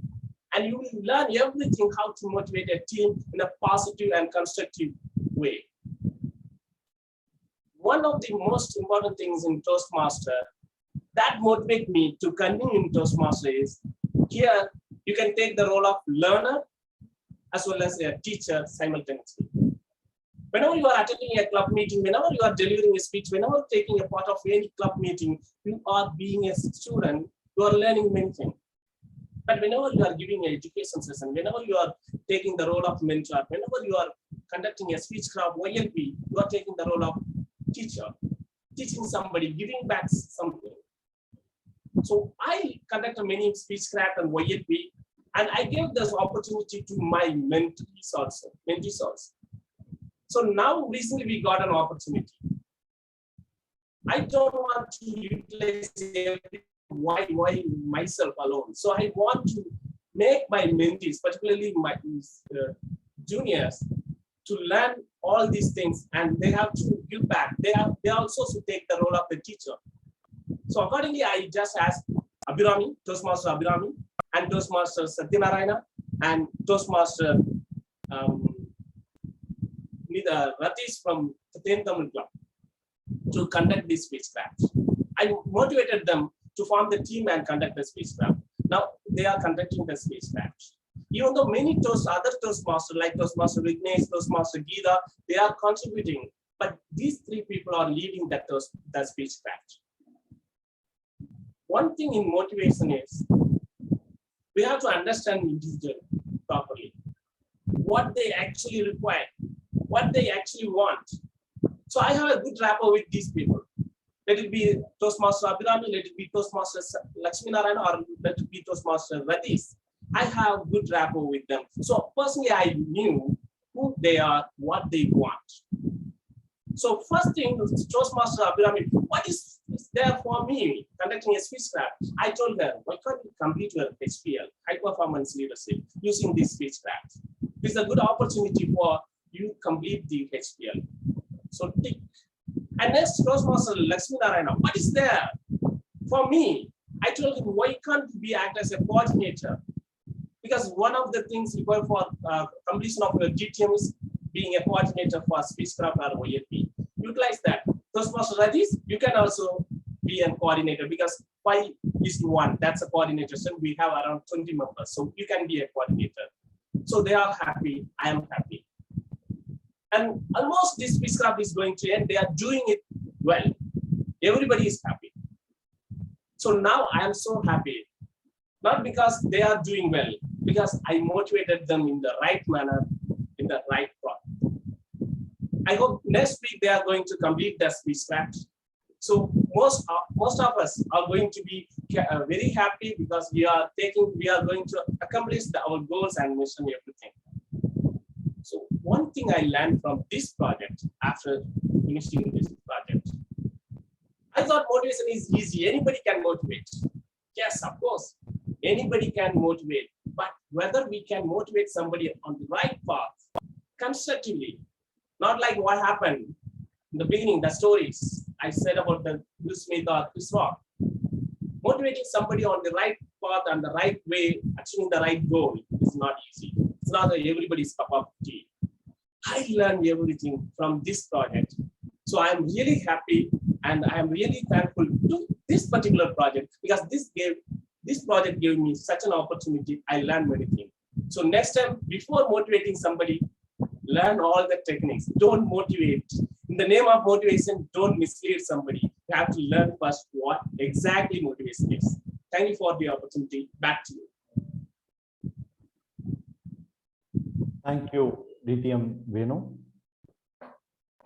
and you will learn everything how to motivate a team in a positive and constructive way. One of the most important things in Toastmaster that motivate me to continue in Toastmaster is, here you can take the role of learner as well as a teacher simultaneously. Whenever you are attending a club meeting, whenever you are delivering a speech, whenever taking a part of any club meeting, you are being a student, you are learning many things. But whenever you are giving an education session, whenever you are taking the role of mentor, whenever you are conducting a speech craft YLP, you are taking the role of teacher, teaching somebody, giving back something. So I conducted many speech craft and YLP, and I gave this opportunity to my mentees also. So now recently we got an opportunity. I don't want to utilize everything. Why myself alone? So I want to make my mentees, particularly my juniors, to learn all these things, and they have to give back. They also should take the role of the teacher. So accordingly, I just asked Abhirami, Toastmaster Abhirami, and Toastmaster Satyanarayana, and Toastmaster Ratish from the 10th Tamil Club to conduct this spacecraft. I motivated them to form the team and conduct the spacecraft. Now they are conducting the spacecraft. Even though many other Toastmasters like Toastmaster Vignesh, Toastmaster Geeta, they are contributing, but these three people are leading that spacecraft. One thing in motivation is we have to understand individual properly, what they actually require, what they actually want. So I have a good rapport with these people. Let it be Toastmaster Abhirami, let it be Toastmaster Lakshmi Narayana, or let it be Toastmaster Ratish. I have good rapport with them. So personally, I knew who they are, what they want. So first thing, Toastmaster Abhirami, what is there for me conducting a spacecraft? I told her, why can't you complete your HPL, high performance leadership, using this spacecraft? It's a good opportunity for you complete the HPL. So tick. And next, Toastmaster Lakshmi Narayana, what is there for me? I told him, why can't we act as a coordinator? Because one of the things required for completion of your GTM is being a coordinator for spacecraft or YLP. Utilize that. Toastmaster Ratish, you can also be a coordinator, because 5:1, that's a coordinator. So we have around 20 members. So you can be a coordinator. So they are happy, I am happy. And almost this spacecraft is going to end. They are doing it well. Everybody is happy. So now I am so happy. Not because they are doing well, because I motivated them in the right manner, in the right path. I hope next week they are going to complete the spacecraft. So most of us are going to be very happy, because we are going to accomplish our goals and mission, everything. So one thing I learned from this project after finishing this project, I thought motivation is easy. Anybody can motivate. Yes, of course, anybody can motivate. But whether we can motivate somebody on the right path, constructively, not like what happened in the beginning, the stories. I said about the Will Smith or Chris Rock. Motivating somebody on the right path and the right way, achieving the right goal is not easy. It's not everybody's cup of tea. I learned everything from this project. So I'm really happy and I'm really thankful to this particular project because this project gave me such an opportunity. I learned many things. So next time, before motivating somebody, learn all the techniques. Don't motivate. In the name of motivation, don't mislead somebody. You have to learn first what exactly motivation is. Thank you for the opportunity. Back to you. Thank you, DTM Venu.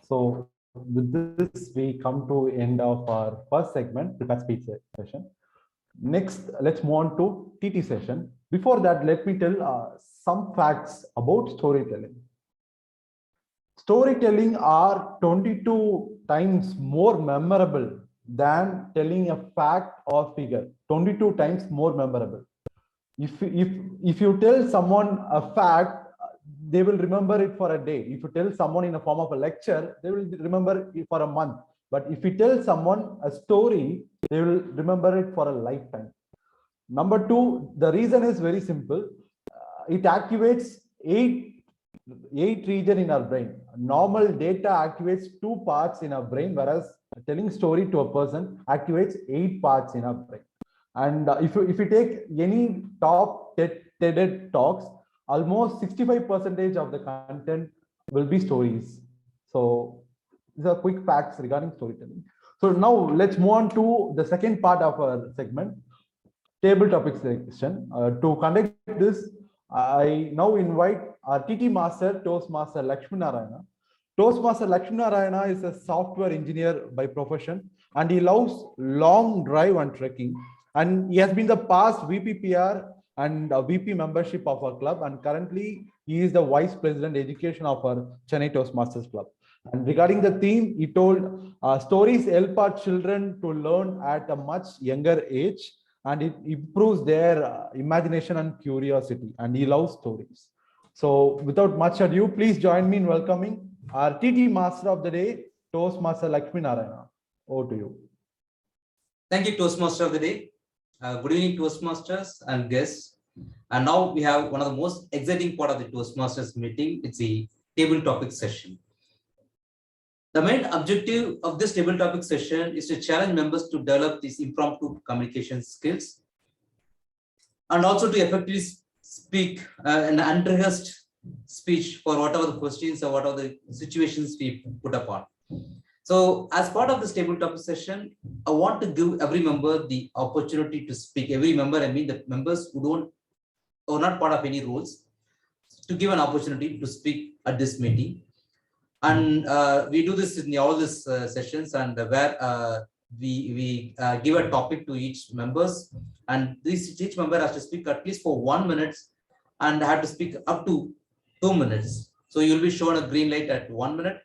So with this, we come to end of our first segment, prepared speech session. Next, let's move on to TT session. Before that, let me tell some facts about storytelling. Storytelling are 22 times more memorable than telling a fact or figure. 22 times more memorable. If you tell someone a fact, they will remember it for a day. If you tell someone in a form of a lecture, they will remember it for a month. But if you tell someone a story, they will remember it for a lifetime. Number two, the reason is very simple. It activates eight regions in our brain. Normal data activates 2 parts in our brain, whereas telling story to a person activates 8 parts in our brain. And if you take any top TED talks, almost 65% of the content will be stories. So these are quick facts regarding storytelling. So now let's move on to the second part of our segment, table topic selection. To conduct this, I now invite our TT Master, Toastmaster Lakshmi Narayana. Toastmaster Lakshmi Narayana is a software engineer by profession, and he loves long drive and trekking. And he has been the past VPPR and VP membership of our club, and currently he is the Vice President Education of our Chennai Toastmasters Club. And regarding the theme, he told stories help our children to learn at a much younger age, and it improves their imagination and curiosity, and he loves stories. So without much ado, please join me in welcoming our TT Master of the Day, Toastmaster Lakshmi Narayana. Over to you. Thank you, Toastmaster of the Day. Good evening, Toastmasters and guests. And now we have one of the most exciting part of the Toastmasters meeting. It's the table topic session. The main objective of this table topic session is to challenge members to develop these impromptu communication skills and also to effectively speak an unrehearsed speech for whatever the questions or whatever the situations we put upon. So as part of this table topic session, I want to give every member the opportunity to speak. Every member, I mean the members who are not part of any roles, to give an opportunity to speak at this meeting. And we do this in all these sessions, and where we give a topic to each members, and each member has to speak at least for 1 minute and have to speak up to 2 minutes. So you'll be shown a green light at 1 minute,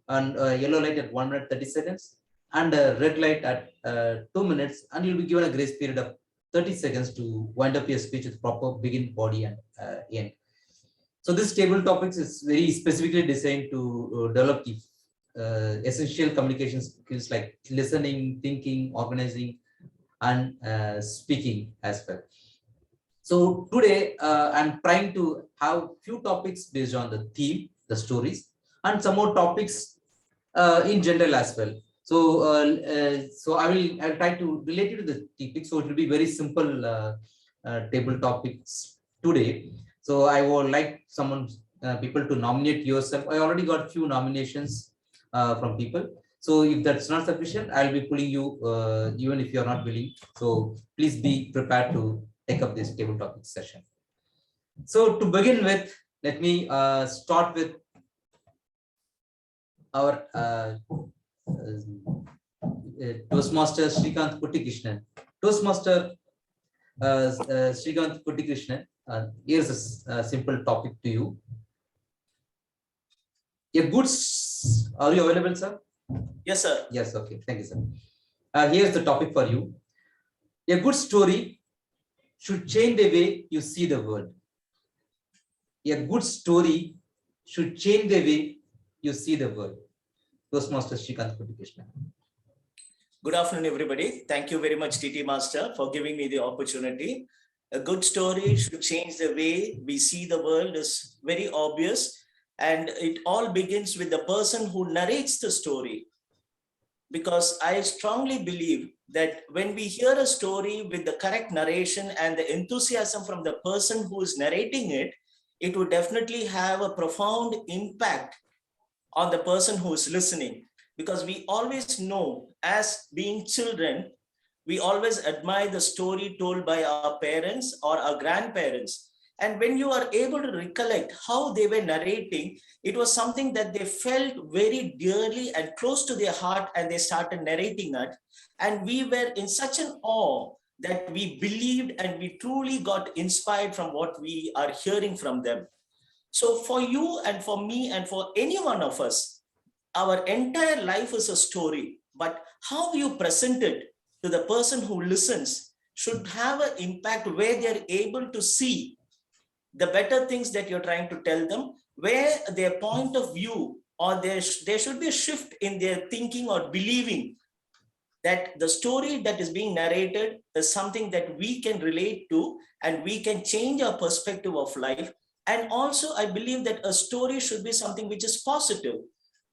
and a yellow light at 1 minute 30 seconds, and a red light at 2 minutes, and you'll be given a grace period of 30 seconds to wind up your speech with proper begin, body, and end. So this table topics is very specifically designed to develop the essential communication skills like listening, thinking, organizing, and speaking as well. So today I'm trying to have few topics based on the theme, the stories, and some more topics in general as well. So so I'll try to relate it to the topic. So it will be very simple table topics today. So I would like people to nominate yourself. I already got few nominations from people. So if that's not sufficient, I'll be pulling you even if you're not willing. So please be prepared to take up this table topic session. So to begin with, let me start with our Toastmaster Srikanth Kuttikrishnan. Toastmaster Srikanth Kuttikrishnan. Here's a simple topic to you. Are you available, sir? Yes, sir. Yes, okay. Thank you, sir. Here's the topic for you. A good story should change the way you see the world. A good story should change the way you see the world. Toastmaster Srikanth Kuttikrishnan. Good afternoon, everybody. Thank you very much, TT Master, for giving me the opportunity. A good story should change the way we see the world is very obvious. And it all begins with the person who narrates the story. Because I strongly believe that when we hear a story with the correct narration and the enthusiasm from the person who is narrating it, it would definitely have a profound impact on the person who is listening. Because we always know, as being children, we always admire the story told by our parents or our grandparents. And when you are able to recollect how they were narrating, it was something that they felt very dearly and close to their heart, and they started narrating that. And we were in such an awe that we believed and we truly got inspired from what we are hearing from them. So for you and for me and for any one of us, our entire life is a story, but how you present it to the person who listens should have an impact where they're able to see the better things that you're trying to tell them, where their point of view or there should be a shift in their thinking or believing that the story that is being narrated is something that we can relate to and we can change our perspective of life. And also, I believe that a story should be something which is positive.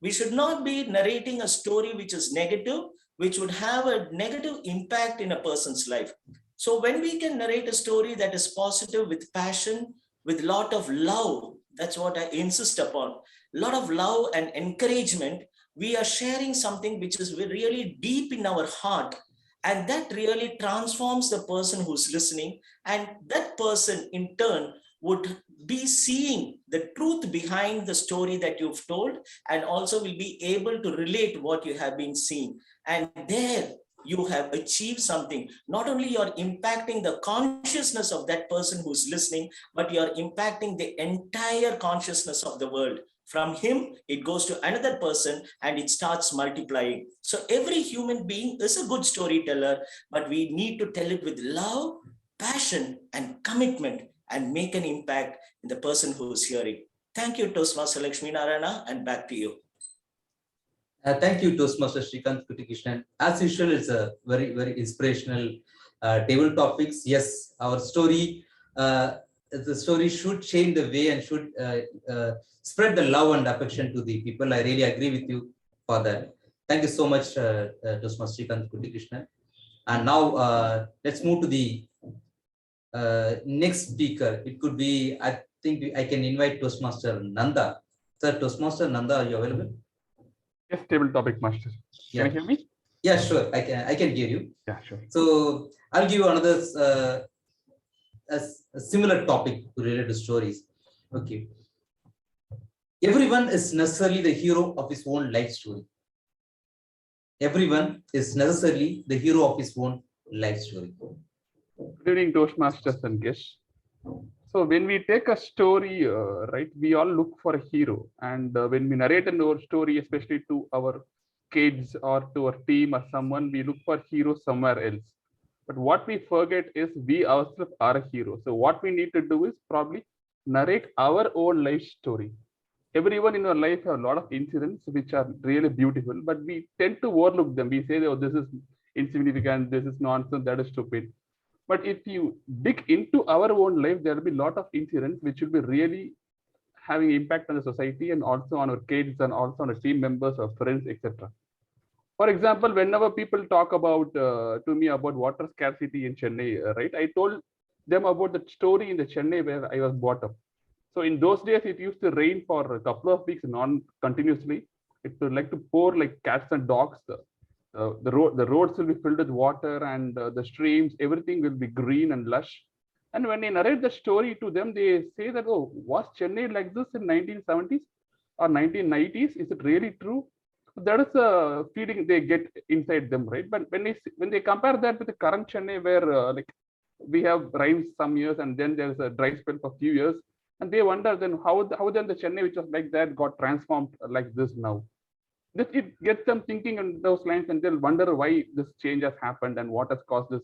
We should not be narrating a story which is negative, which would have a negative impact in a person's life. So when we can narrate a story that is positive with passion, with a lot of love, that's what I insist upon, a lot of love and encouragement, we are sharing something which is really deep in our heart. And that really transforms the person who's listening. And that person in turn would be seeing the truth behind the story that you've told, and also will be able to relate what you have been seeing. And there you have achieved something. Not only you're impacting the consciousness of that person who's listening, but you're impacting the entire consciousness of the world. From him, it goes to another person and it starts multiplying. So every human being is a good storyteller, but we need to tell it with love, passion, and commitment, and make an impact in the person who is hearing. Thank you, Toastmaster Lakshmi Narayana, and back to you. Thank you, Toastmaster Srikanth Kuttikrishnan. As usual, it's a very, very inspirational table topics. Yes, our story, the story should change the way and should spread the love and affection to the people. I really agree with you for that. Thank you so much, Toastmaster Srikanth Kuttikrishnan. And now let's move to the next speaker. It could be, I think I can invite Toastmaster Nanda. Sir, Toastmaster Nanda, are you available? Yes, table topic master. Yeah. Can you hear me? Yeah, sure. I can hear you. Yeah, sure. So I'll give you another a similar topic related to stories. Okay. Everyone is necessarily the hero of his own life story. Everyone is necessarily the hero of his own life story. Good evening, Toastmasters and guests. So when we take a story, right, we all look for a hero. And when we narrate an old story, especially to our kids or to our team or someone, we look for heroes somewhere else. But what we forget is we ourselves are a hero. So what we need to do is probably narrate our own life story. Everyone in our life have a lot of incidents which are really beautiful, but we tend to overlook them. We say, oh, this is insignificant, this is nonsense, that is stupid. But if you dig into our own life, there will be a lot of incidents which will be really having impact on the society and also on our kids and also on our team members or friends, etc. For example, whenever people talk about to me about water scarcity in Chennai, right, I told them about the story in the Chennai where I was brought up. So in those days, it used to rain for a couple of weeks non-continuously. It would like to pour like cats and dogs. The roads will be filled with water, and the streams, everything will be green and lush. And when I narrate the story to them, they say that, oh, was Chennai like this in 1970s or 1990s? Is it really true? That is a feeling they get inside them, right? But when they compare that with the current Chennai, where like we have rains some years and then there's a dry spell for a few years, and they wonder then how then the Chennai which was like that got transformed like this now. It gets them thinking on those lines, and they'll wonder why this change has happened and what has caused this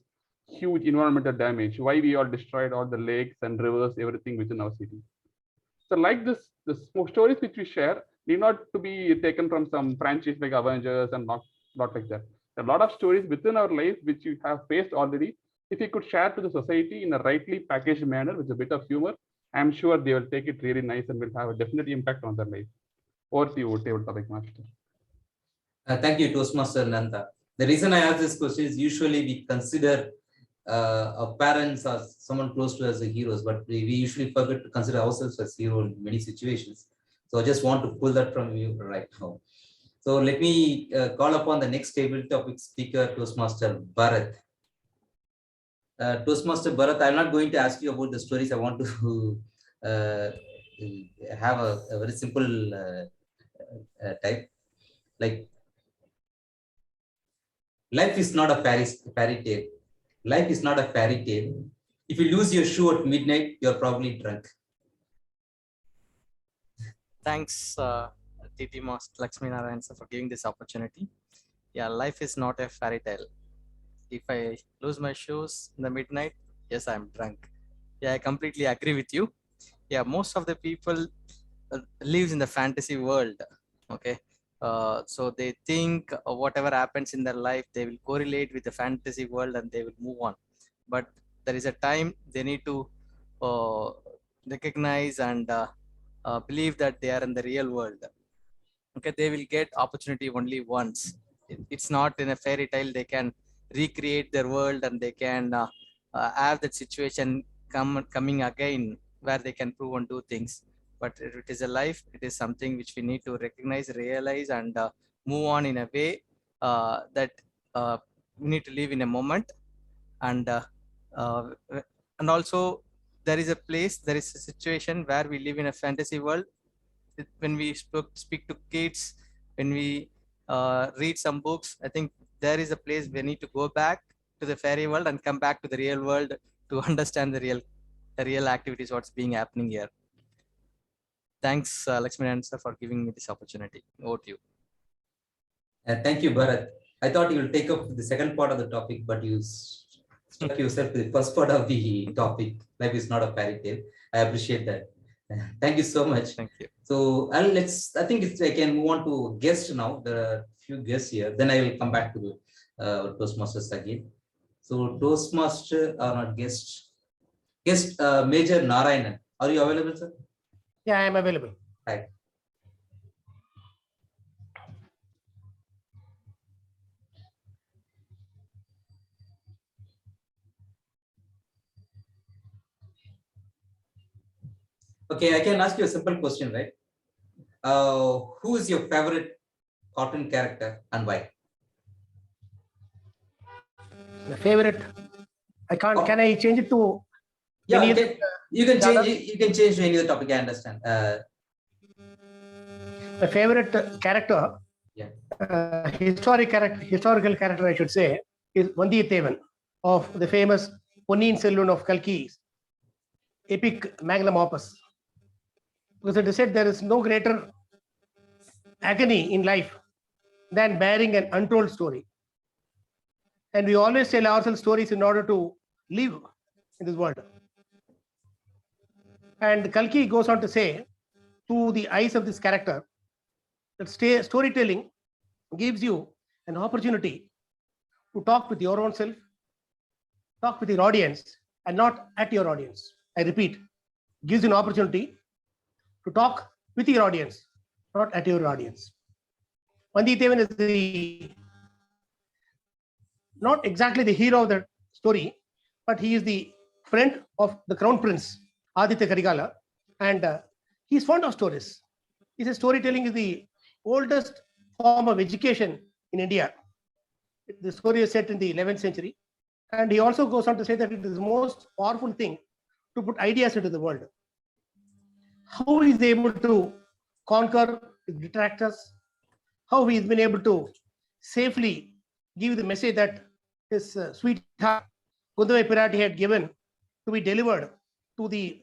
huge environmental damage, why we all destroyed all the lakes and rivers, everything within our city. So like the stories which we share need not to be taken from some franchise like Avengers and not like that. A lot of stories within our life which you have faced already. If you could share to the society in a rightly packaged manner with a bit of humor, I'm sure they will take it really nice and will have a definite impact on their life. Over to you, table topic master. Thank you, Toastmaster Nanda. The reason I ask this question is usually we consider our parents or someone close to us as heroes, but we usually forget to consider ourselves as heroes in many situations. So I just want to pull that from you right now. So let me call upon the next table topic speaker, Toastmaster Bharat. Toastmaster Bharat, I'm not going to ask you about the stories. I want to have a very simple type. Like, life is not a fairy tale. Life is not a fairy tale. If you lose your shoe at midnight, you're probably drunk. Thanks, TT Master Lakshmi Narayan sir, for giving this opportunity. Yeah, life is not a fairy tale. If I lose my shoes in the midnight, yes, I'm drunk. Yeah, I completely agree with you. Yeah, most of the people lives in the fantasy world. Okay, so they think whatever happens in their life, they will correlate with the fantasy world and they will move on. But there is a time they need to recognize and believe that they are in the real world. Okay, they will get opportunity only once. It's not in a fairy tale. They can recreate their world and they can have that situation coming again where they can prove and do things. But if it is a life, it is something which we need to recognize, realize, and move on in a way that we need to live in a moment. And also there is a place, there is a situation where we live in a fantasy world. When we speak to kids, when we read some books, I think there is a place we need to go back to the fairy world and come back to the real world to understand the real activities, what's being happening here. Thanks, Lakshmi Narayan sir, for giving me this opportunity. Over to you. Thank you, Bharat. I thought you will take up the second part of the topic, but you stuck yourself to the first part of the topic. Life is not a fairy tale. I appreciate that. Thank you so much. Thank you. So I think I can move on to guests now. There are a few guests here. Then I will come back to Toastmasters again. So Toastmaster or not guest Major Narayanan. Are you available, sir? Yeah, I am available. Hi. Okay, I can ask you a simple question, right? Who is your favorite cartoon character and why? The favorite. I can't. Can I change it to? Yeah, you can change. You can change to any other topic. I understand. My favorite character. Yeah. Historical character, I should say, is Vandiyathevan of the famous Ponniyin Selvan of Kalki's epic magnum opus. Because it is said there is no greater agony in life than bearing an untold story. And we always tell ourselves stories in order to live in this world. And Kalki goes on to say, through the eyes of this character, that storytelling gives you an opportunity to talk with your own self, talk with your audience, and not at your audience. I repeat, gives you an opportunity to talk with your audience, not at your audience. Vandiyathevan is not exactly the hero of the story, but he is the friend of the crown prince, Aditya Karigala, and he is fond of stories. He says storytelling is the oldest form of education in India. The story is set in the 11th century. And he also goes on to say that it is the most powerful thing to put ideas into the world. How he is able to conquer detractors, how he has been able to safely give the message that his sweetheart Kundavai Pirati had given to be delivered to the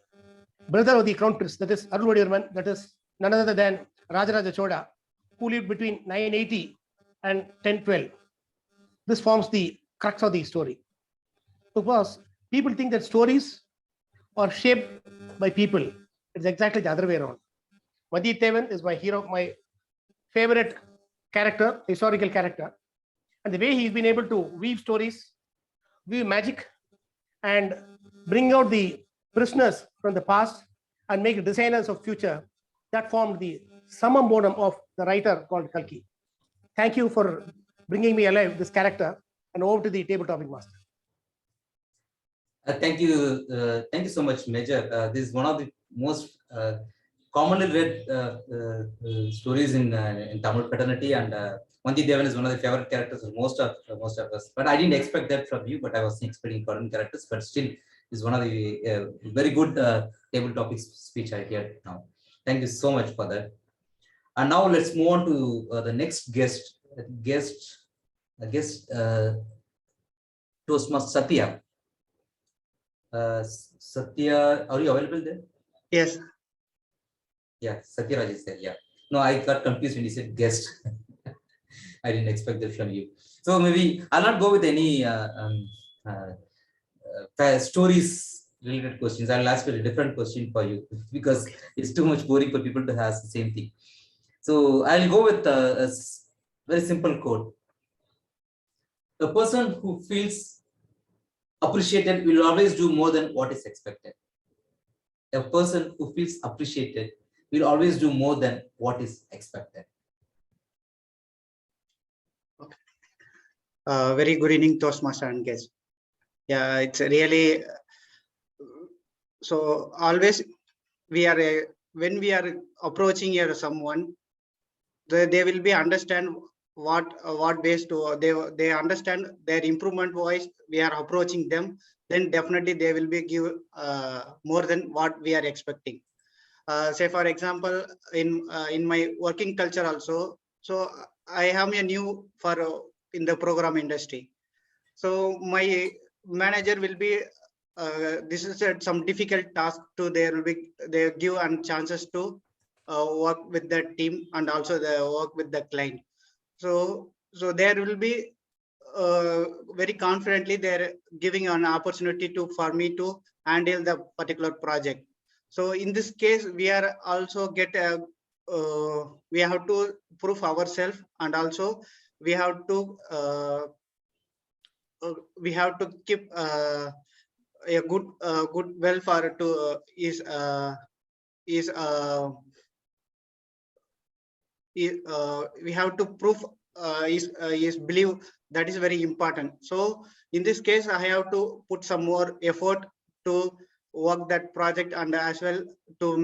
brother of the crown prince, that is Arulvadivarman, that is none other than Rajaraja Chola, who lived between 980 and 1012. This forms the crux of the story. Because people think that stories are shaped by people. It's exactly the other way around. Vandiyathevan is my hero, my favorite character, historical character. and the way he's been able to weave stories, weave magic, and bring out the prisoners from the past and make designers of future. That formed the summum bonum of the writer called Kalki. Thank you for bringing me alive this character, and over to the table topic master. Thank you so much, Major. This is one of the most commonly read stories in Tamil fraternity, and Vanti Devan is one of the favorite characters of most of us. But I didn't expect that from you. But I was expecting foreign characters. But still, is one of the very good table topics speech I heard now. Thank you so much for that. And now let's move on to the next guest. Toastmaster Satya. Satya, are you available there? Yes. Yeah, Satya Raj is there. Yeah. No, I got confused when you said guest. I didn't expect that from you. So maybe I'll not go with any stories related questions. I'll ask you a different question for you because it's too much boring for people to ask the same thing. So I'll go with a very simple quote. A person who feels appreciated will always do more than what is expected. A person who feels appreciated will always do more than what is expected. Very good evening, Toastmaster and guests. Yeah, it's really so. Always we are when we are approaching here someone, they will be understand what base to they understand their improvement wise. We are approaching them, then definitely they will be give more than what we are expecting. Say for example, in my working culture also, so I am a new for in the program industry. So my manager will be this is some difficult task to they give and chances to work with the team and also the work with the client. So there will be very confidently they're giving an opportunity for me to handle the particular project. So in this case, we are also we have to prove ourselves, and also we have to keep a good welfare to we have to prove is believe. That is very important. So in this case, I have to put some more effort to work that project, and as well to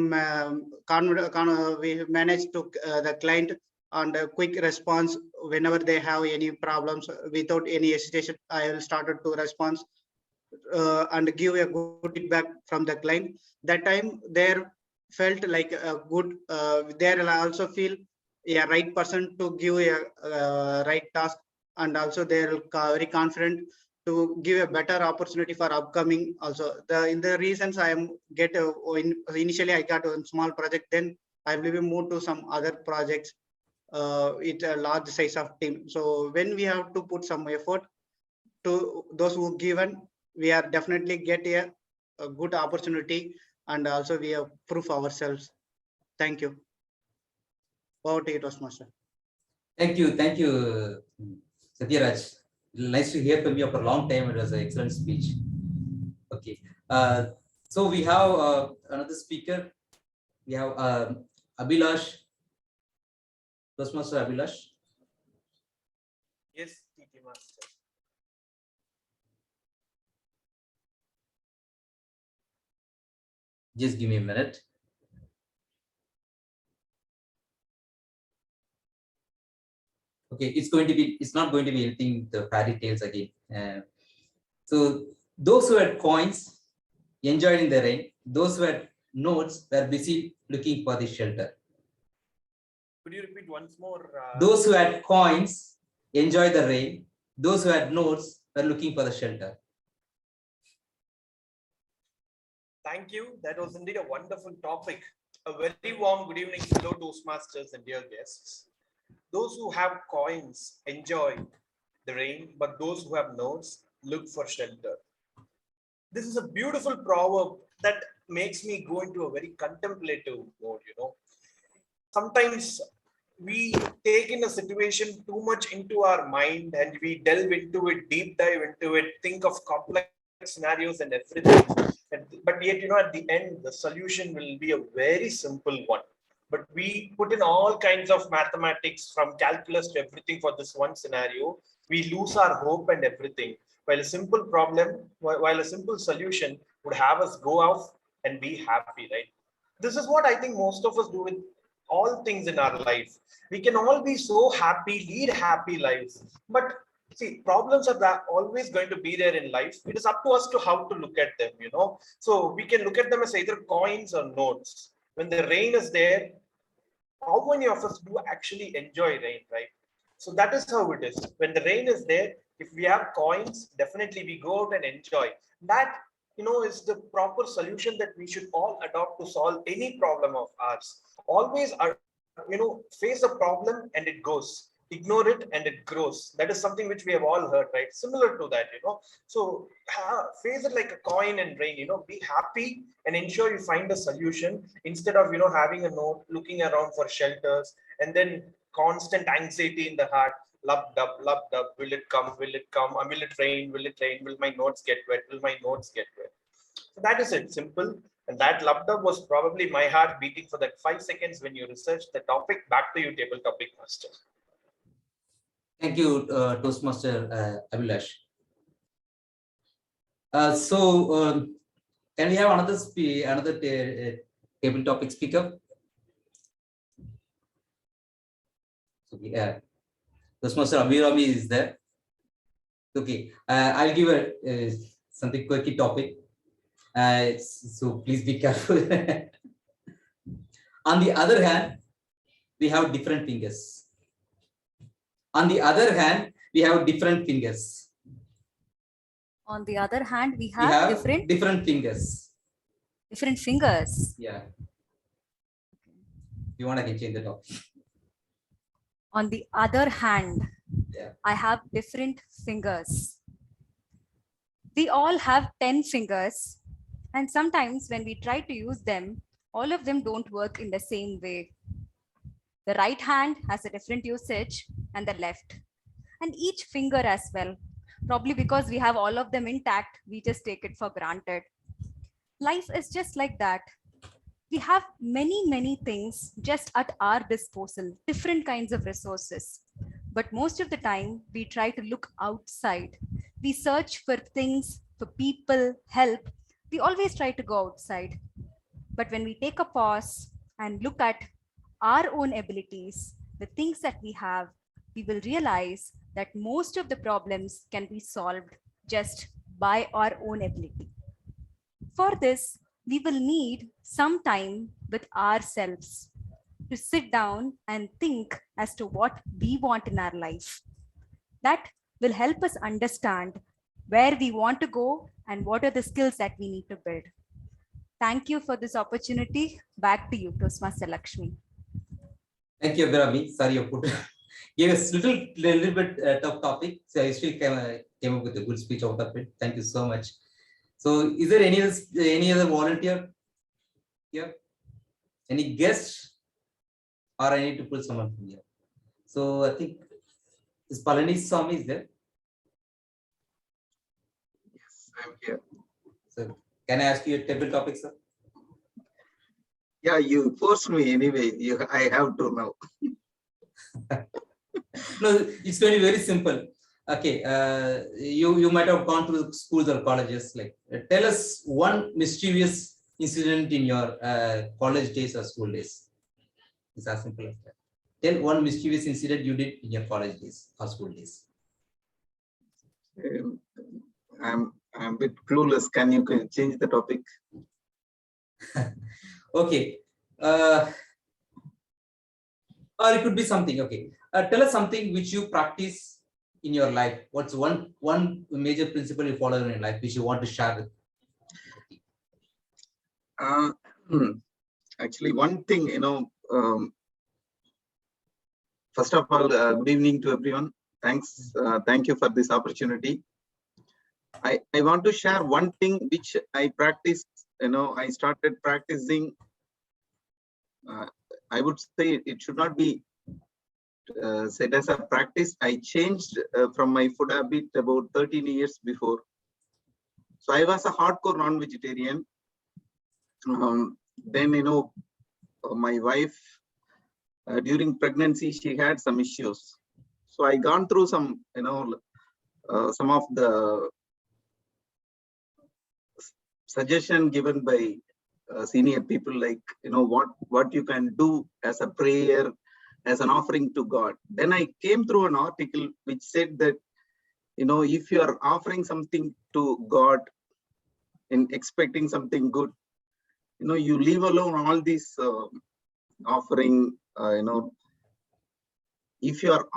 we manage to the client and a quick response whenever they have any problems. Without any hesitation, I will start to respond and give a good feedback from the client. That time they felt like a good they will also feel a right person to give a right task, and also they are very confident to give a better opportunity for upcoming. Also in the reasons I am initially I got a small project, then I will be moved to some other projects with a large size of team. So when we have to put some effort to those who given, we are definitely get a good opportunity, and also we have proof ourselves. Thank you. Over to you, Toastmaster. Thank you, Satyaraj. Nice to hear from you after a long time. It was an excellent speech. Okay, so we have another speaker. We have Abhilash, Toastmaster Abhilash. Yes, TT Master. Just give me a minute. Okay, it's not going to be anything the fairy tales again. So those who had coins enjoyed in the rain, those who had notes were busy looking for the shelter. Could you repeat once more? Those who had coins enjoyed the rain, those who had notes were looking for the shelter. Thank you. That was indeed a wonderful topic. A very warm good evening, fellow Toastmasters and dear guests. Those who have coins enjoy the rain, but those who have notes look for shelter. This is a beautiful proverb that makes me go into a very contemplative mode, you know. Sometimes we take in a situation too much into our mind and we delve into it, deep dive into it, think of complex scenarios and everything. But yet, at the end, the solution will be a very simple one. But we put in all kinds of mathematics from calculus to everything for this one scenario. We lose our hope and everything. While a simple problem, while a simple solution would have us go off and be happy, right? This is what I think most of us do with all things in our life. We can all be so happy, lead happy lives. But see, problems are always going to be there in life. It is up to us to how to look at them, So we can look at them as either coins or notes. When the rain is there, how many of us do actually enjoy rain, right? So that is how it is. When the rain is there, if we have coins, definitely we go out and enjoy. That, is the proper solution that we should all adopt to solve any problem of ours. Always, face a problem and it goes. Ignore it and it grows. That is something which we have all heard, right? Similar to that, So face it like a coin and rain, be happy and ensure you find a solution instead of, having a note, looking around for shelters and then constant anxiety in the heart. Lub dub, will it come? Will it come? Will it rain? Will it rain? Will my notes get wet? Will my notes get wet? So that is it, simple. And that lub dub was probably my heart beating for that 5 seconds when you researched the topic. Back to you, table topic master. Thank you, Toastmaster Abhilash. Can we have another table topic speaker? Toastmaster Abhirami is there. Okay, I'll give a something quirky topic. So please be careful. On the other hand, we have different fingers. On the other hand, we have different fingers. On the other hand, we have different fingers. Different fingers. Yeah. You want to change the topic? On the other hand, yeah. I have different fingers. We all have 10 fingers. And sometimes when we try to use them, all of them don't work in the same way. The right hand has a different usage and the left. And each finger as well. Probably because we have all of them intact, we just take it for granted. Life is just like that. We have many things just at our disposal, different kinds of resources. But most of the time, we try to look outside. We search for things, for people, help. We always try to go outside. But when we take a pause and look at our own abilities, the things that we have, we will realize that most of the problems can be solved just by our own ability. For this, we will need some time with ourselves to sit down and think as to what we want in our life. That will help us understand where we want to go and what are the skills that we need to build. Thank you for this opportunity. Back to you, Toastmaster Lakshmi. Thank you, Abhirami. Sorry, you put gave us little bit tough topic. So I still came up with a good speech out of it. Thank you so much. So, is there any other volunteer here? Any guest, or I need to pull someone from here? So I think is Palani Swami is there? Yes, I'm here. So can I ask you a table topic, sir? Yeah, you forced me anyway. I have to now. No, it's going to be very simple. Okay, you might have gone to schools or colleges. Like, tell us one mischievous incident in your college days or school days. It's as simple as that. Tell one mischievous incident you did in your college days or school days. I'm a bit clueless. Can you change the topic? Okay. Or it could be something. Okay. Tell us something which you practice in your life. What's one major principle you follow in your life which you want to share with? Actually, one thing, first of all, good evening to everyone. Thanks. Thank you for this opportunity. I want to share one thing which I practiced, I started practicing. I would say it should not be said as a practice, I changed from my food habit about 13 years before. So I was a hardcore non-vegetarian. Then, you know, my wife, during pregnancy, she had some issues. So I gone through some, you know, some of the suggestion given by senior people, like, you know, what you can do as a prayer, as an offering to God. Then I came through an article which said that, you know, if you are offering something to God in expecting something good, you know, you leave alone all these offering, you know, if you are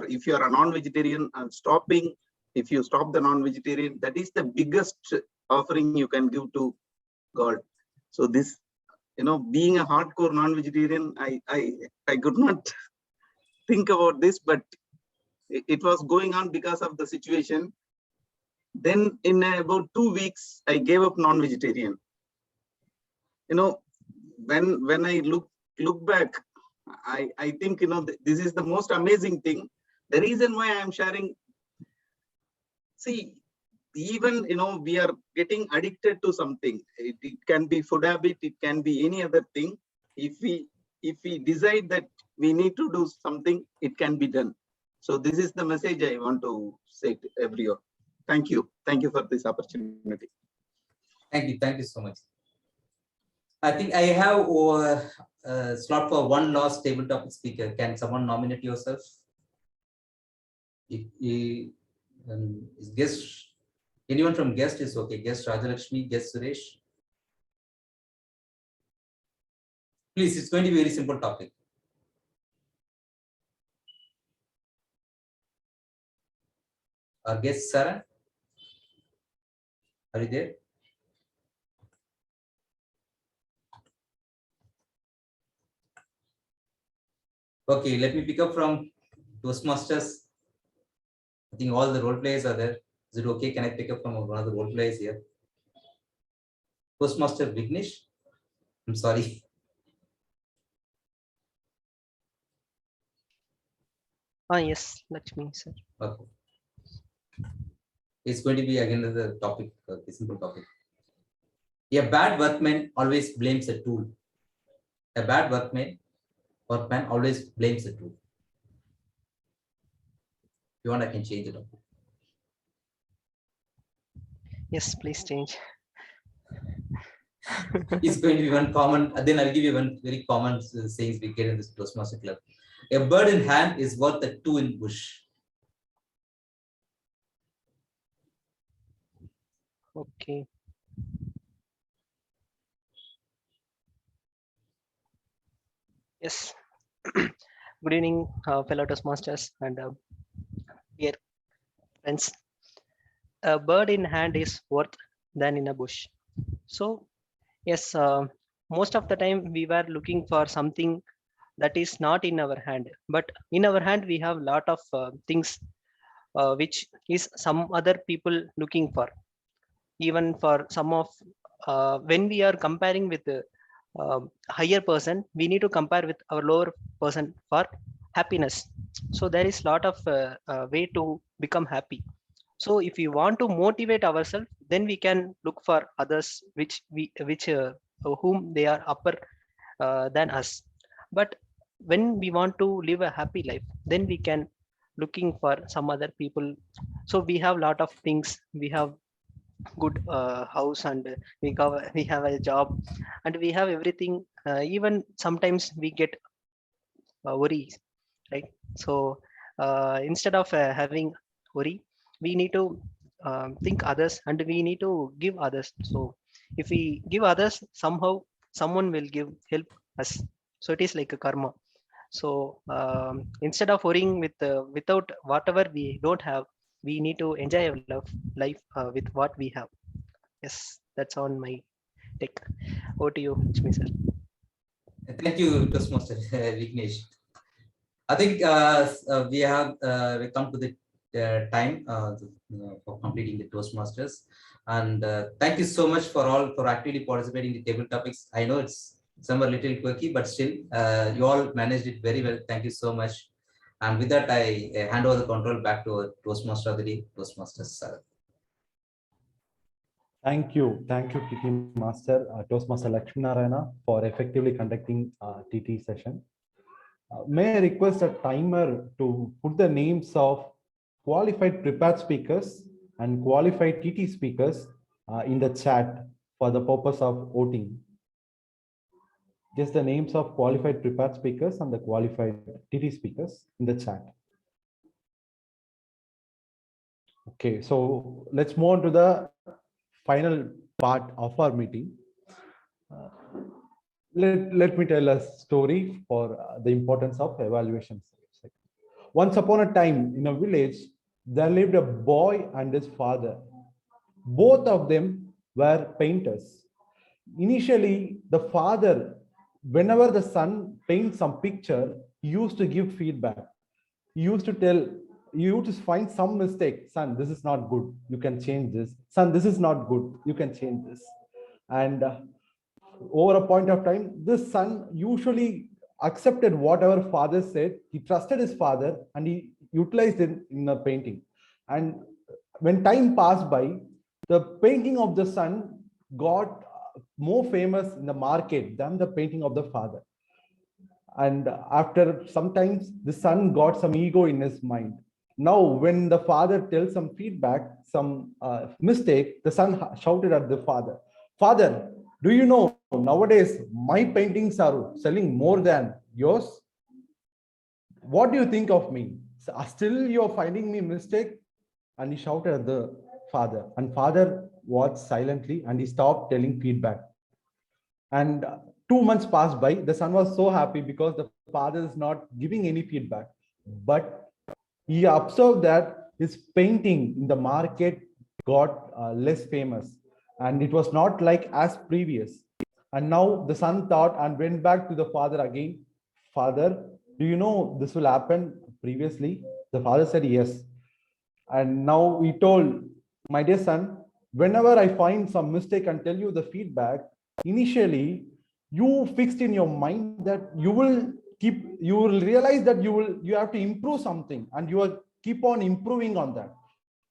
if you are a non-vegetarian and stopping, if you stop the non-vegetarian, that is the biggest offering you can give to God. So this, you know, being a hardcore non-vegetarian, I could not think about this, but it was going on because of the situation. Then in about 2 weeks, I gave up non-vegetarian. You know, when I look back, I think, you know, this is the most amazing thing. The reason why I am sharing, see, even, you know, we are getting addicted to something. It can be food habit, it can be any other thing. If we decide that we need to do something, it can be done. So this is the message I want to say to everyone. Thank you for this opportunity. Thank you so much. I think I have a slot for one last table topic speaker. Can someone nominate yourself? Is guest, anyone from guest is okay. Guest Rajalakshmi, guest Suresh. Please, it's going to be a very simple topic. Our guest Sarah, are you there? Okay, let me pick up from Toastmasters. I think all the role players are there. Is it okay? Can I pick up from one of the role players here? Toastmaster Vignesh. I'm sorry. Yes, Lakshmi, sir. Okay. It's going to be again the topic, the simple topic. A bad workman always blames a tool. A bad workman always blames the tool. If you want, I can change it up. Yes, please change. It's going to be one common, then I'll give you one very common sayings we get in this Toastmaster Club. A bird in hand is worth a two in bush. Okay. Yes. Good evening, fellow Toastmasters and dear friends. A bird in hand is worth than in a bush. So yes, most of the time we were looking for something that is not in our hand, but in our hand we have a lot of things which is some other people looking for. Even for some of when we are comparing with the higher person, we need to compare with our lower person for happiness. So there is a lot of way to become happy. So if you want to motivate ourselves, then we can look for others which whom they are upper than us. But when we want to live a happy life, then we can looking for some other people. So we have a lot of things. We have good house, and we have a job, and we have everything. Even sometimes we get worries, right? So instead of having worry, we need to think others, and we need to give others. So if we give others, somehow someone will give help us. So it is like a karma. So instead of worrying with without whatever we don't have, we need to enjoy our life with what we have. Yes, that's on my take. Over to you, Lakshmi sir. Thank you, Toastmaster Vignesh. I think we have we come to the time for completing the Toastmasters, and thank you so much for actively participating in the table topics. I know it's some are little quirky, but still you all managed it very well. Thank you so much. And with that, I hand over the control back to our Toastmaster of the day, Toastmaster Sarath. Thank you, TT Master, Toastmaster Lakshmi Narayana, for effectively conducting TT session. May I request a timer to put the names of qualified prepared speakers and qualified TT speakers in the chat for the purpose of voting. Just the names of qualified prepared speakers and the qualified TT speakers in the chat. Okay, so let's move on to the final part of our meeting. Let me tell a story for the importance of evaluation. Once upon a time in a village, there lived a boy and his father. Both of them were painters. Initially, the father, whenever the son paints some picture, he used to give feedback. He used to tell, you to find some mistake. Son, this is not good. You can change this. Son, this is not good. You can change this. And over a point of time, this son usually accepted whatever father said. He trusted his father and he utilized it in the painting. And when time passed by, the painting of the son got more famous in the market than the painting of the father. And after sometimes the son got some ego in his mind. Now, when the father tells some feedback, some mistake, the son shouted at the father, "Father, do you know nowadays my paintings are selling more than yours? What do you think of me? Still you're finding me mistake?" And he shouted at the father, and father watched silently and he stopped telling feedback. And 2 months passed by. The son was so happy because the father is not giving any feedback. But he observed that his painting in the market got less famous, and it was not like as previous. And now the son thought and went back to the father again. "Father, do you know this will happen previously?" The father said yes. And now he told, "My dear son, whenever I find some mistake and tell you the feedback, initially you fixed in your mind that you will realize that you have to improve something, and you will keep on improving on that.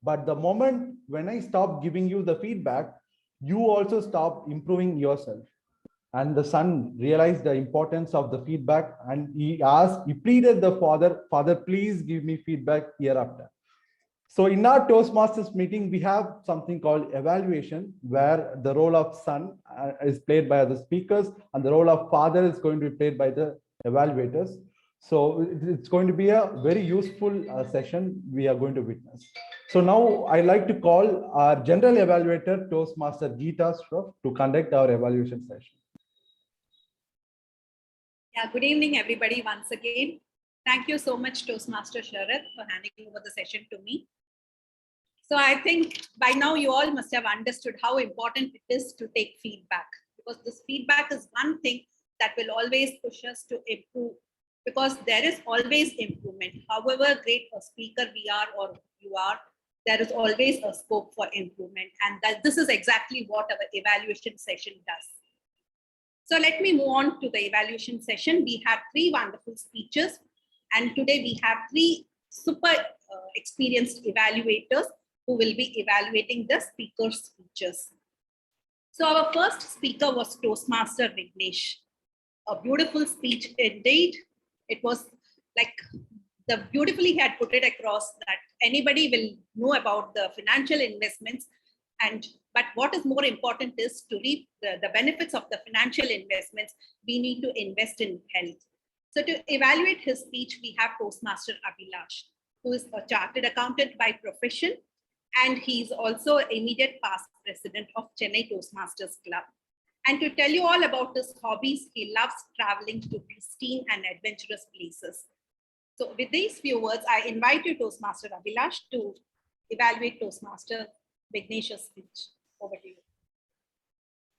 But the moment when I stop giving you the feedback, you also stop improving yourself." And the son realized the importance of the feedback, and he pleaded the father, "Father, please give me feedback hereafter." So in our Toastmasters meeting, we have something called evaluation, where the role of son is played by the speakers and the role of father is going to be played by the evaluators. So it's going to be a very useful session we are going to witness. So now I'd like to call our general evaluator, Toastmaster Geeta Shroff, to conduct our evaluation session. Yeah, good evening, everybody, once again. Thank you so much, Toastmaster Sharath, for handing over the session to me. So I think by now you all must have understood how important it is to take feedback, because this feedback is one thing that will always push us to improve, because there is always improvement. However great a speaker we are or you are, there is always a scope for improvement. And that this is exactly what our evaluation session does. So let me move on to the evaluation session. We have 3 wonderful speeches, and today we have 3 super experienced evaluators who will be evaluating the speaker's speeches. So our first speaker was Toastmaster Vignesh. A beautiful speech indeed. It was like beautifully he had put it across that anybody will know about the financial investments, but what is more important is to reap the benefits of the financial investments. We need to invest in health. So to evaluate his speech, we have Toastmaster Abhilash, who is a chartered accountant by profession, and he's also immediate past president of Chennai Toastmasters Club. And to tell you all about his hobbies, he loves traveling to pristine and adventurous places. So with these few words, I invite you, Toastmaster Abhilash, to evaluate Toastmaster Vignesh's speech. Over to you.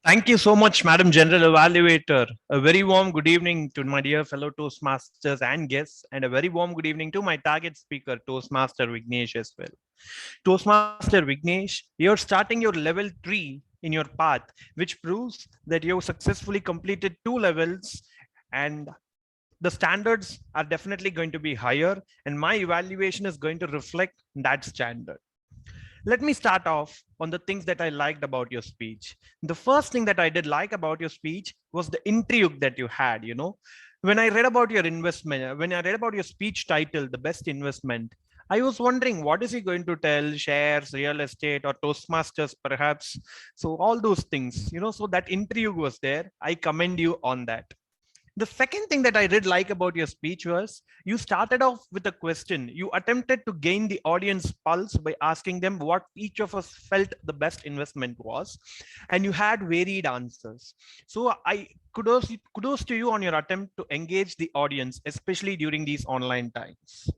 Thank you so much, Madam General Evaluator. A very warm good evening to my dear fellow Toastmasters and guests, and a very warm good evening to my target speaker, Toastmaster Vignesh as well. Toastmaster Vignesh, you're starting your level 3 in your path, which proves that you've successfully completed 2 levels, and the standards are definitely going to be higher, and my evaluation is going to reflect that standard. Let me start off on the things that I liked about your speech. The first thing that I did like about your speech was the intrigue that you had. When I read about your investment, when I read about your speech title, The Best Investment, I was wondering, what is he going to tell? Shares, real estate, or Toastmasters, perhaps? So all those things, so that intrigue was there. I commend you on that. The second thing that I did like about your speech was you started off with a question. You attempted to gain the audience pulse by asking them what each of us felt the best investment was, and you had varied answers. So I kudos to you on your attempt to engage the audience, especially during these online times.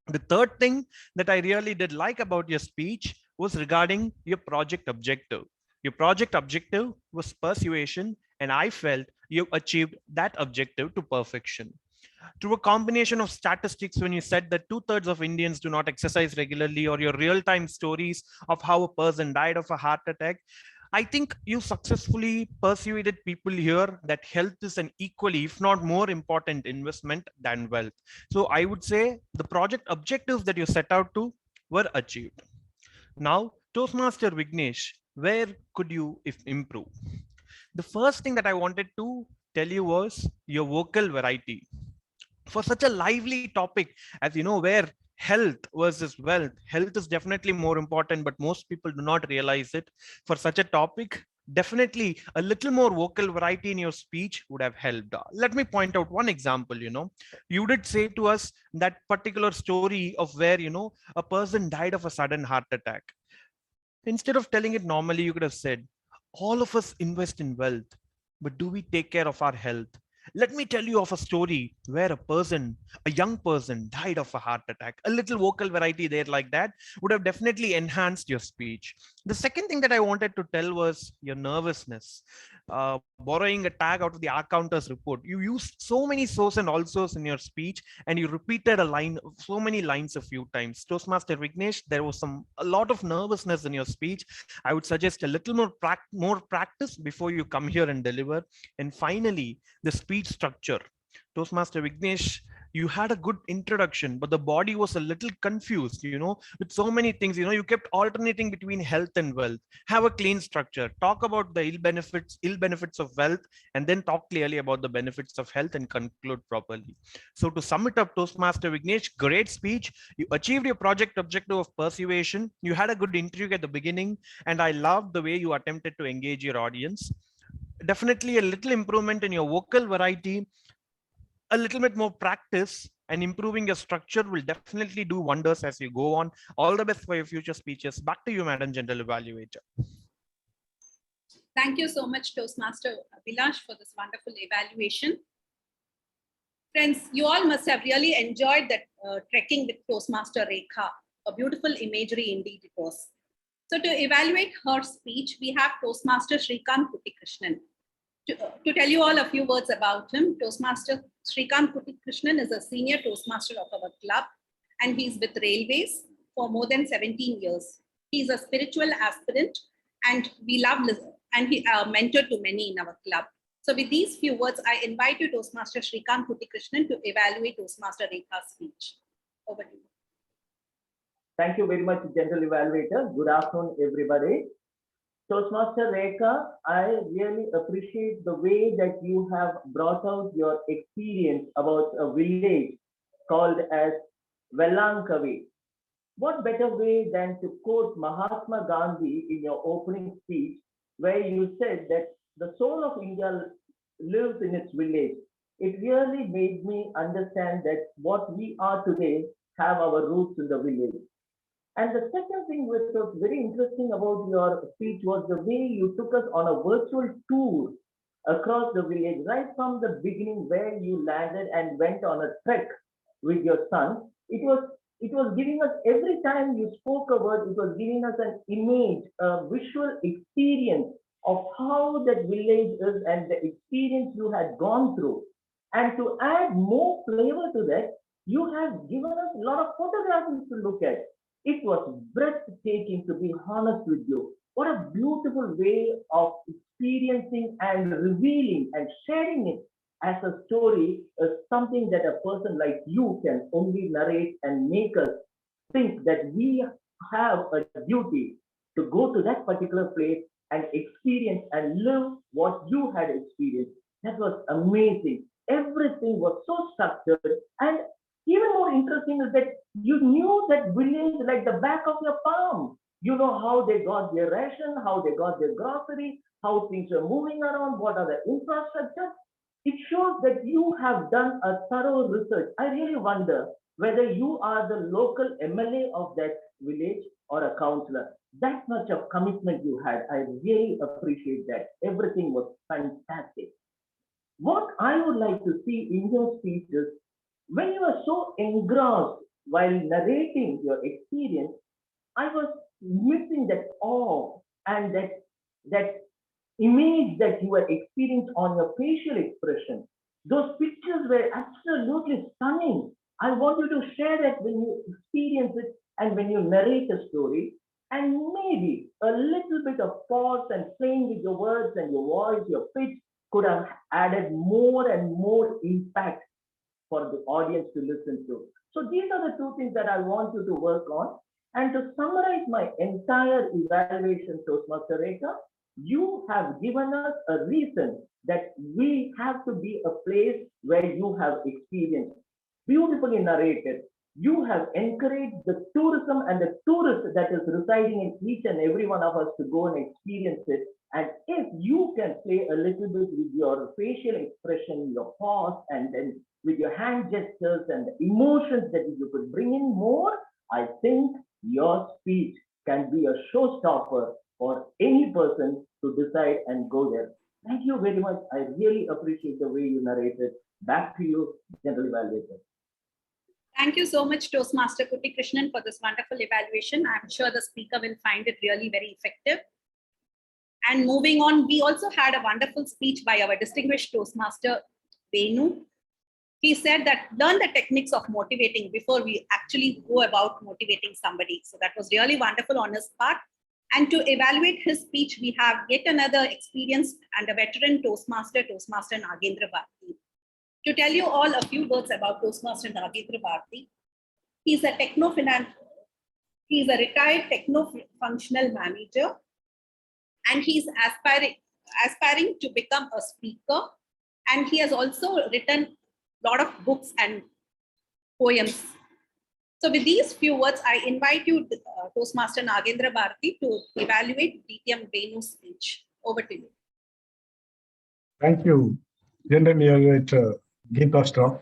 The third thing that I really did like about your speech was regarding your project objective. Your project objective was persuasion, and I felt you achieved that objective to perfection. Through a combination of statistics, when you said that 2/3 of Indians do not exercise regularly, or your real-time stories of how a person died of a heart attack, I think you successfully persuaded people here that health is an equally, if not more important investment than wealth. So I would say the project objectives that you set out to were achieved. Now, Toastmaster Vignesh, where could you improve? The first thing that I wanted to tell you was your vocal variety. For such a lively topic, as where health versus wealth, health is definitely more important, but most people do not realize it. For such a topic, definitely a little more vocal variety in your speech would have helped. Let me point out one example. You did say to us that particular story of where a person died of a sudden heart attack. Instead of telling it normally, you could have said, all of us invest in wealth, but do we take care of our health? Let me tell you of a story where a young person died of a heart attack. A little vocal variety there like that would have definitely enhanced your speech. The second thing that I wanted to tell was your nervousness. Borrowing a tag out of the Accounters report, you used so many so's and also's in your speech, and you repeated so many lines a few times. Toastmaster Vignesh, there was a lot of nervousness in your speech. I would suggest a little more practice before you come here and deliver. And finally, the speech structure. Toastmaster Vignesh, you had a good introduction, but the body was a little confused, with so many things. You kept alternating between health and wealth. Have a clean structure. Talk about the ill benefits of wealth, and then talk clearly about the benefits of health and conclude properly. So to sum it up, Toastmaster Vignesh, great speech. You achieved your project objective of persuasion. You had a good intrigue at the beginning, and I loved the way you attempted to engage your audience. Definitely a little improvement in your vocal variety, a little bit more practice, and improving your structure will definitely do wonders as you go on. All the best for your future speeches. Back to you, Madam General Evaluator. Thank you so much, Toastmaster Abhilash, for this wonderful evaluation. Friends, you all must have really enjoyed that trekking with Toastmaster Rekha. A beautiful imagery indeed it was. So to evaluate her speech, we have Toastmaster Shrikant Kuttikrishnan. To tell you all a few words about him, Toastmaster Shrikant Kuttikrishnan is a senior Toastmaster of our club, and he's with Railways for more than 17 years. He's a spiritual aspirant, and we love and he mentor to many in our club. So with these few words, I invite you, Toastmaster Shrikant Kuttikrishnan, to evaluate Toastmaster Rekha's speech. Over to you. Thank you very much, General Evaluator. Good afternoon, everybody. Toastmaster Rekha, I really appreciate the way that you have brought out your experience about a village called as Vellankavai. What better way than to quote Mahatma Gandhi in your opening speech, where you said that the soul of India lives in its village. It really made me understand that what we are today have our roots in the village. And the second thing which was very interesting about your speech was the way you took us on a virtual tour across the village, right from the beginning where you landed and went on a trek with your son. It was giving us, every time you spoke a word, it was giving us an image, a visual experience of how that village is and the experience you had gone through. And to add more flavor to that, you have given us a lot of photographs to look at. It was breathtaking, to be honest with you. What a beautiful way of experiencing and revealing and sharing it as a story is something that a person like you can only narrate and make us think that we have a duty to go to that particular place and experience and live what you had experienced. That was amazing. Everything was so structured, and even more interesting is that you knew that village like the back of your palm. You know how they got their ration, how they got their grocery, how things are moving around, what are the infrastructure. It shows that you have done a thorough research. I really wonder whether you are the local MLA of that village or a councillor. That much of commitment you had. I really appreciate that. Everything was fantastic. What I would like to see in your speech is when you are so engrossed while narrating your experience, I was missing that awe and that image that you were experiencing on your facial expression. Those pictures were absolutely stunning. I want you to share that when you experience it and when you narrate a story, and maybe a little bit of pause and playing with your words and your voice, your pitch could have added more and more impact for the audience to listen to. So these are the two things that I want you to work on. And to summarize my entire evaluation, Toastmaster Rekha, you have given us a reason that we have to be a place where you have experienced. Beautifully narrated. You have encouraged the tourism and the tourists that is residing in each and every one of us to go and experience it. And if you can play a little bit with your facial expression, your pause, and then with your hand gestures and the emotions that you could bring in more, I think your speech can be a showstopper for any person to decide and go there. Thank you very much. I really appreciate the way you narrated. Back to you, General Evaluator. Thank you so much, Toastmaster Kuti Krishnan, for this wonderful evaluation. I'm sure the speaker will find it really very effective. And moving on, we also had a wonderful speech by our distinguished Toastmaster, Venu. He said that learn the techniques of motivating before we actually go about motivating somebody. So that was really wonderful on his part. And to evaluate his speech, we have yet another experienced and a veteran Toastmaster, Toastmaster Nagendra Bharti. To tell you all a few words about Toastmaster Nagendra Bharti, he's a retired techno-functional manager, and he's aspiring to become a speaker. And he has also written a lot of books and poems. So with these few words, I invite you, Toastmaster Nagendra Bharti, to evaluate DTM Venu's speech. Over to you. Thank you, General Evaluator Geeta Shroff.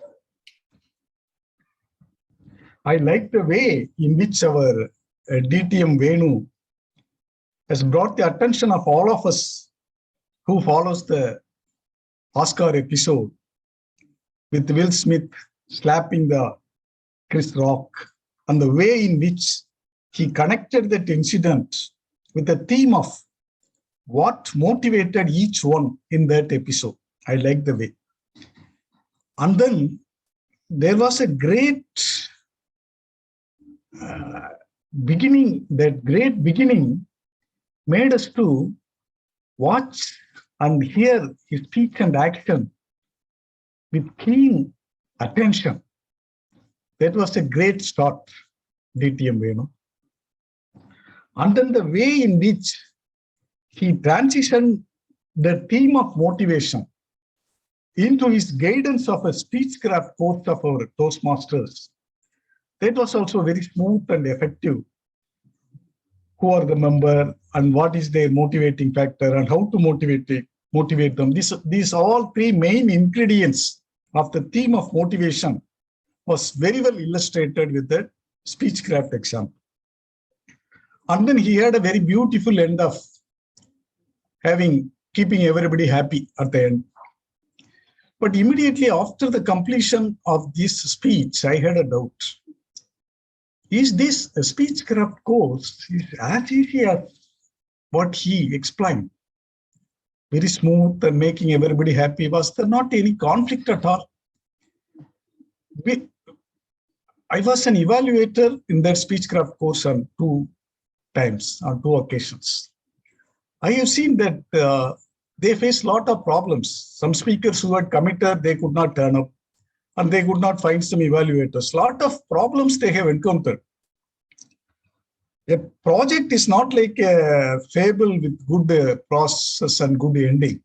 I like the way in which our DTM Venu has brought the attention of all of us who follows the Oscar episode with Will Smith slapping the Chris Rock, and the way in which he connected that incident with the theme of what motivated each one in that episode. I like the way. And then there was a great beginning. That great beginning made us to watch and hear his speech and action with keen attention. That was a great start, DTM Venu. And then the way in which he transitioned the theme of motivation into his guidance of a speechcraft course of our Toastmasters, that was also very smooth and effective. Who are the member and what is their motivating factor and how to motivate them. These all three main ingredients of the theme of motivation was very well illustrated with the speechcraft example. And then he had a very beautiful end of keeping everybody happy at the end. But immediately after the completion of this speech, I had a doubt. Is this a speechcraft course as easy as what he explained? Very smooth and making everybody happy. Was there not any conflict at all? I was an evaluator in that speechcraft course on 2 occasions. I have seen that they faced a lot of problems. Some speakers who had committed, they could not turn up and they could not find some evaluators. A lot of problems they have encountered. A project is not like a fable with good process and good ending.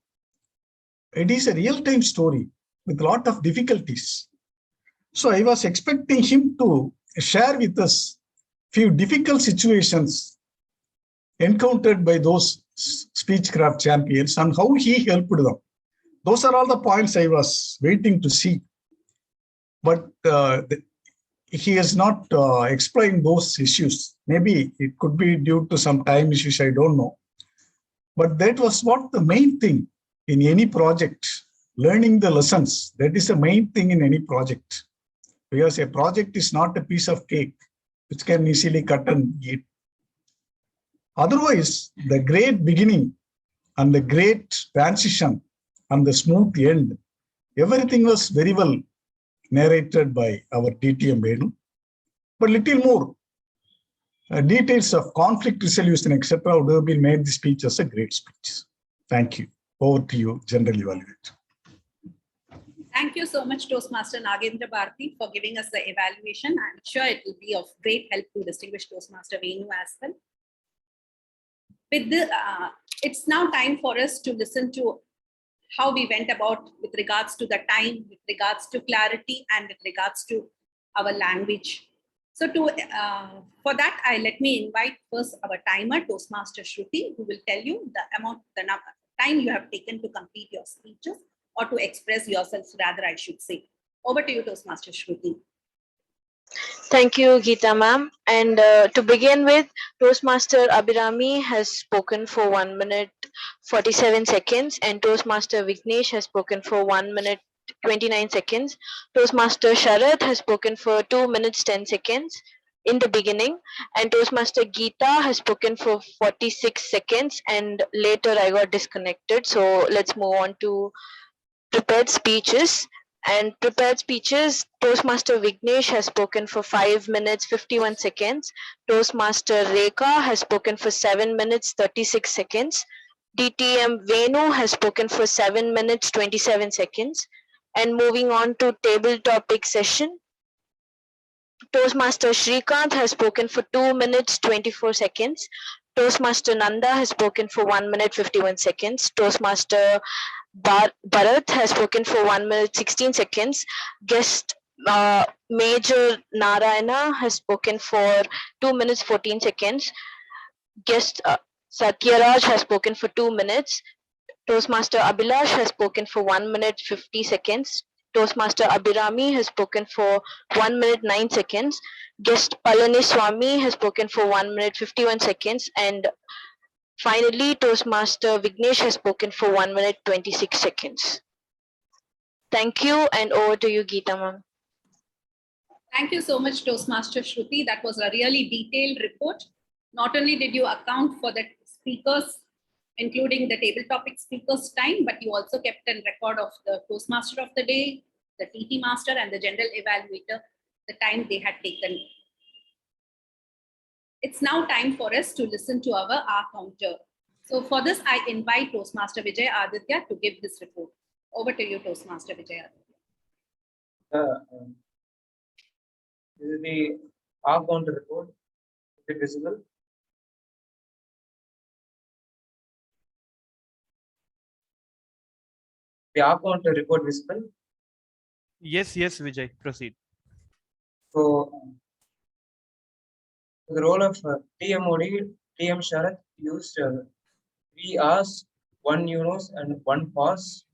It is a real-time story with a lot of difficulties. So I was expecting him to share with us few difficult situations encountered by those speechcraft champions and how he helped them. Those are all the points I was waiting to see. But he has not explained those issues. Maybe it could be due to some time issues, I don't know. But that was what the main thing in any project, learning the lessons. That is the main thing in any project. Because a project is not a piece of cake which can easily cut and eat. Otherwise, the great beginning and the great transition and the smooth end, everything was very well narrated by our DTM Venu. But little more details of conflict resolution, etc., would have been made the speech as a great speech. Thank you. Over to you, General Evaluator. Thank you so much, Toastmaster Nagendra Bharti, for giving us the evaluation. I'm sure it will be of great help to distinguished Toastmaster Venu as well. With the, it's now time for us to listen to how we went about with regards to the time, with regards to clarity, and with regards to our language. So for that, let me invite first our timer, Toastmaster Shruti, who will tell you the time you have taken to complete your speeches or to express yourselves, rather, I should say. Over to you, Toastmaster Shruti. Thank you, Geeta ma'am. And to begin with, Toastmaster Abhirami has spoken for 1 minute 47 seconds, and Toastmaster Vignesh has spoken for 1 minute 29 seconds. Toastmaster Sharath has spoken for 2 minutes 10 seconds in the beginning, and Toastmaster Geeta has spoken for 46 seconds, and later I got disconnected. So let's move on to prepared speeches. And prepared speeches, Toastmaster Vignesh has spoken for 5 minutes 51 seconds. Toastmaster Rekha has spoken for 7 minutes 36 seconds. DTM Venu has spoken for 7 minutes 27 seconds. And moving on to table topic session, Toastmaster Srikanth has spoken for 2 minutes 24 seconds. Toastmaster Nanda has spoken for 1 minute 51 seconds. Toastmaster Bharat has spoken for 1 minute 16 seconds. Guest Major Narayana has spoken for 2 minutes 14 seconds. Guest Satyaraj has spoken for 2 minutes. Toastmaster Abhilash has spoken for 1 minute 50 seconds. Toastmaster Abhirami has spoken for 1 minute 9 seconds. Guest Palani Swami has spoken for 1 minute 51 seconds. And finally, Toastmaster Vignesh has spoken for 1 minute 26 seconds. Thank you, and over to you, Geeta ma'am. Thank you so much, Toastmaster Shruti. That was a really detailed report. Not only did you account for the speakers, including the table topic speakers' time, but you also kept a record of the Toastmaster of the day, the TT Master, and the General Evaluator, the time they had taken. It's now time for us to listen to our R counter. So for this, I invite Toastmaster Vijay Aditya to give this report. Over to you, Toastmaster Vijay Aditya. This is the R counter report. Is it visible? The R counter report visible? Yes, yes, Vijay, proceed. So, the role of TMOD, TM Sharath used 3 hours, 1 UNOS, and 1 pause.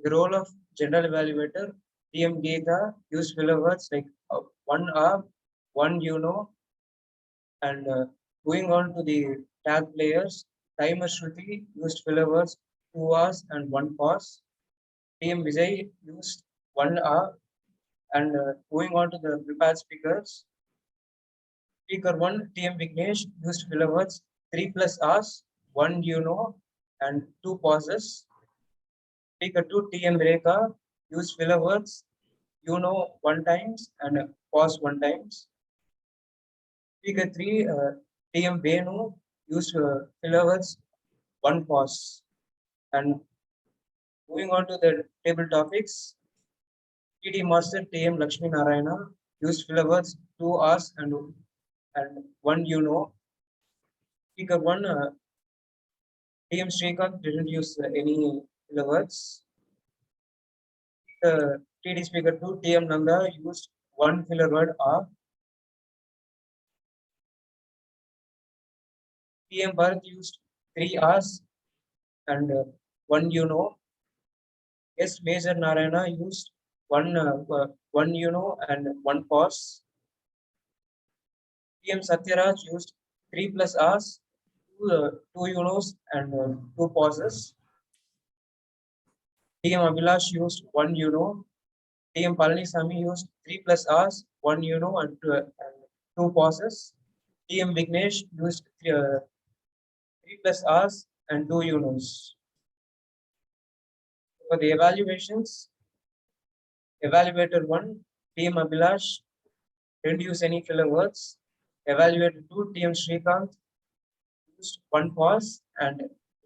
The role of General Evaluator, TM Geeta, used filler words like 1 hour, 1 UNO, and going on to the tag players, Timer Shruti used filler words 2 hours and 1 pause. TM Vijay used 1 hour, and going on to the prepared speakers, Speaker 1, TM Vignesh, used filler words 3 plus hours, 1 UNO, and 2 pauses. Speaker 2, TM Rekha, used filler words UNO 1 times and pause 1 times. Speaker 3, TM Venu, used filler words 1 pause. And moving on to the table topics, TD Master TM Lakshmi Narayana used filler words 2 hours and 1 you know. Speaker 1, TM Srikanth didn't use any filler words. TD Speaker 2, TM Nanda used 1 filler word R. TM Bharat used 3 hours and 1 you know. S. Major Narayana used 1 you know and 1 pause. TM Satyaraj used 3 plus hours, 2 you knows and 2 pauses. TM Abhilash used 1 you know. TM Palanisamy used 3 plus hours, 1 you know and 2 pauses. TM Vignesh used 3 plus hours and 2 you knows. For the evaluations, evaluator 1, TM Abhilash didn't use any filler words. Evaluator 2, TM Srikanth used 1 pause, and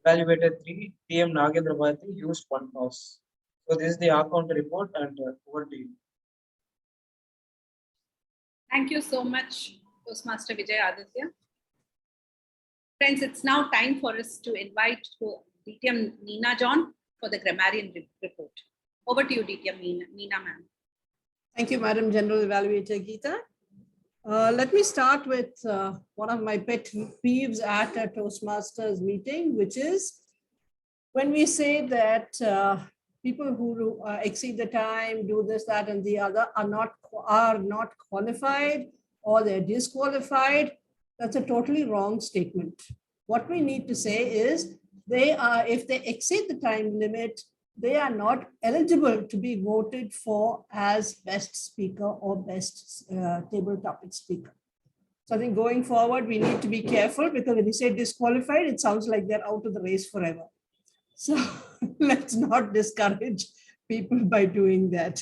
evaluator 3, TM Nagendra Bharati used 1 pause. So this is the R counter report, and over to you. Thank you so much, Toastmaster Vijay Aditya. Friends, it's now time for us to invite DTM Neena John for the grammarian report. Over to you, DTM Neena ma'am. Thank you, Madam General Evaluator Geeta. Let me start with one of my pet peeves at a Toastmasters meeting, which is when we say that people who exceed the time, do this, that, and the other are not qualified or they're disqualified. That's a totally wrong statement. What we need to say is if they exceed the time limit, they are not eligible to be voted for as best speaker or best table topic speaker. So I think going forward, we need to be careful, because when you say disqualified, it sounds like they're out of the race forever. So let's not discourage people by doing that.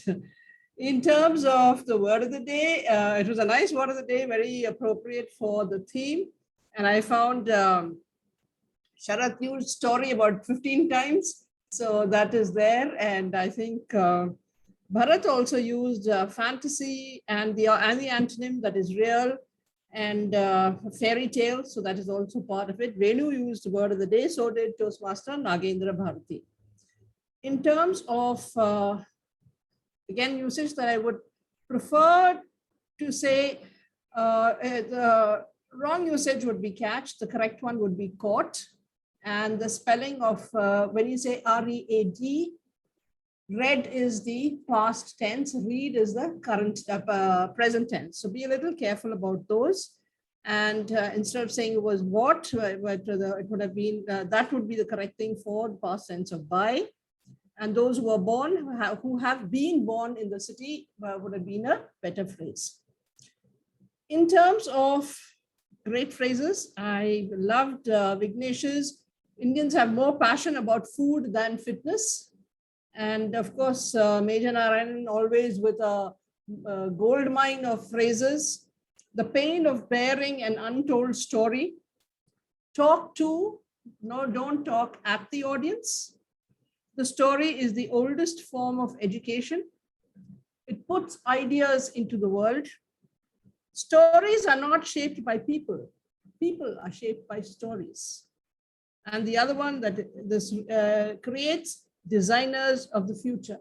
In terms of the word of the day, it was a nice word of the day, very appropriate for the theme. And I found Sharath used story about 15 times. So that is there. And I think Bharat also used fantasy and the antonym, that is real, and fairy tale. So that is also part of it. Venu used word of the day. So did Toastmaster Nagendra Bharati. In terms of, again, usage that I would prefer to say, the wrong usage would be catch. The correct one would be caught. And the spelling of, when you say R-E-A-D, read is the past tense, read is the current present tense. So be a little careful about those. And instead of saying it was what, it would have been, that would be the correct thing for the past tense of by. And those who are born, who have been born in the city, would have been a better phrase. In terms of great phrases, I loved Vignesh's Indians have more passion about food than fitness. And of course, Major Narayanan always with a gold mine of phrases. The pain of bearing an untold story. Talk to, no, don't talk at the audience. The story is the oldest form of education. It puts ideas into the world. Stories are not shaped by people. People are shaped by stories. And the other one, that this creates designers of the future.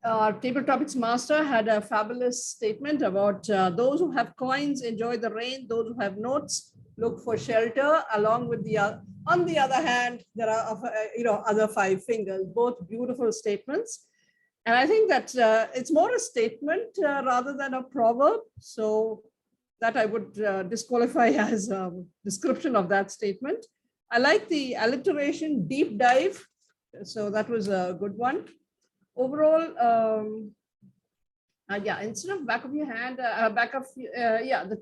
Our table topics master had a fabulous statement about those who have coins enjoy the rain, those who have notes look for shelter, along with the on the other hand, there are other 5 fingers, both beautiful statements. And I think that it's more a statement rather than a proverb. So that I would disqualify as a description of that statement. I like the alliteration deep dive. So that was a good one. Overall, yeah, instead of back of your hand, the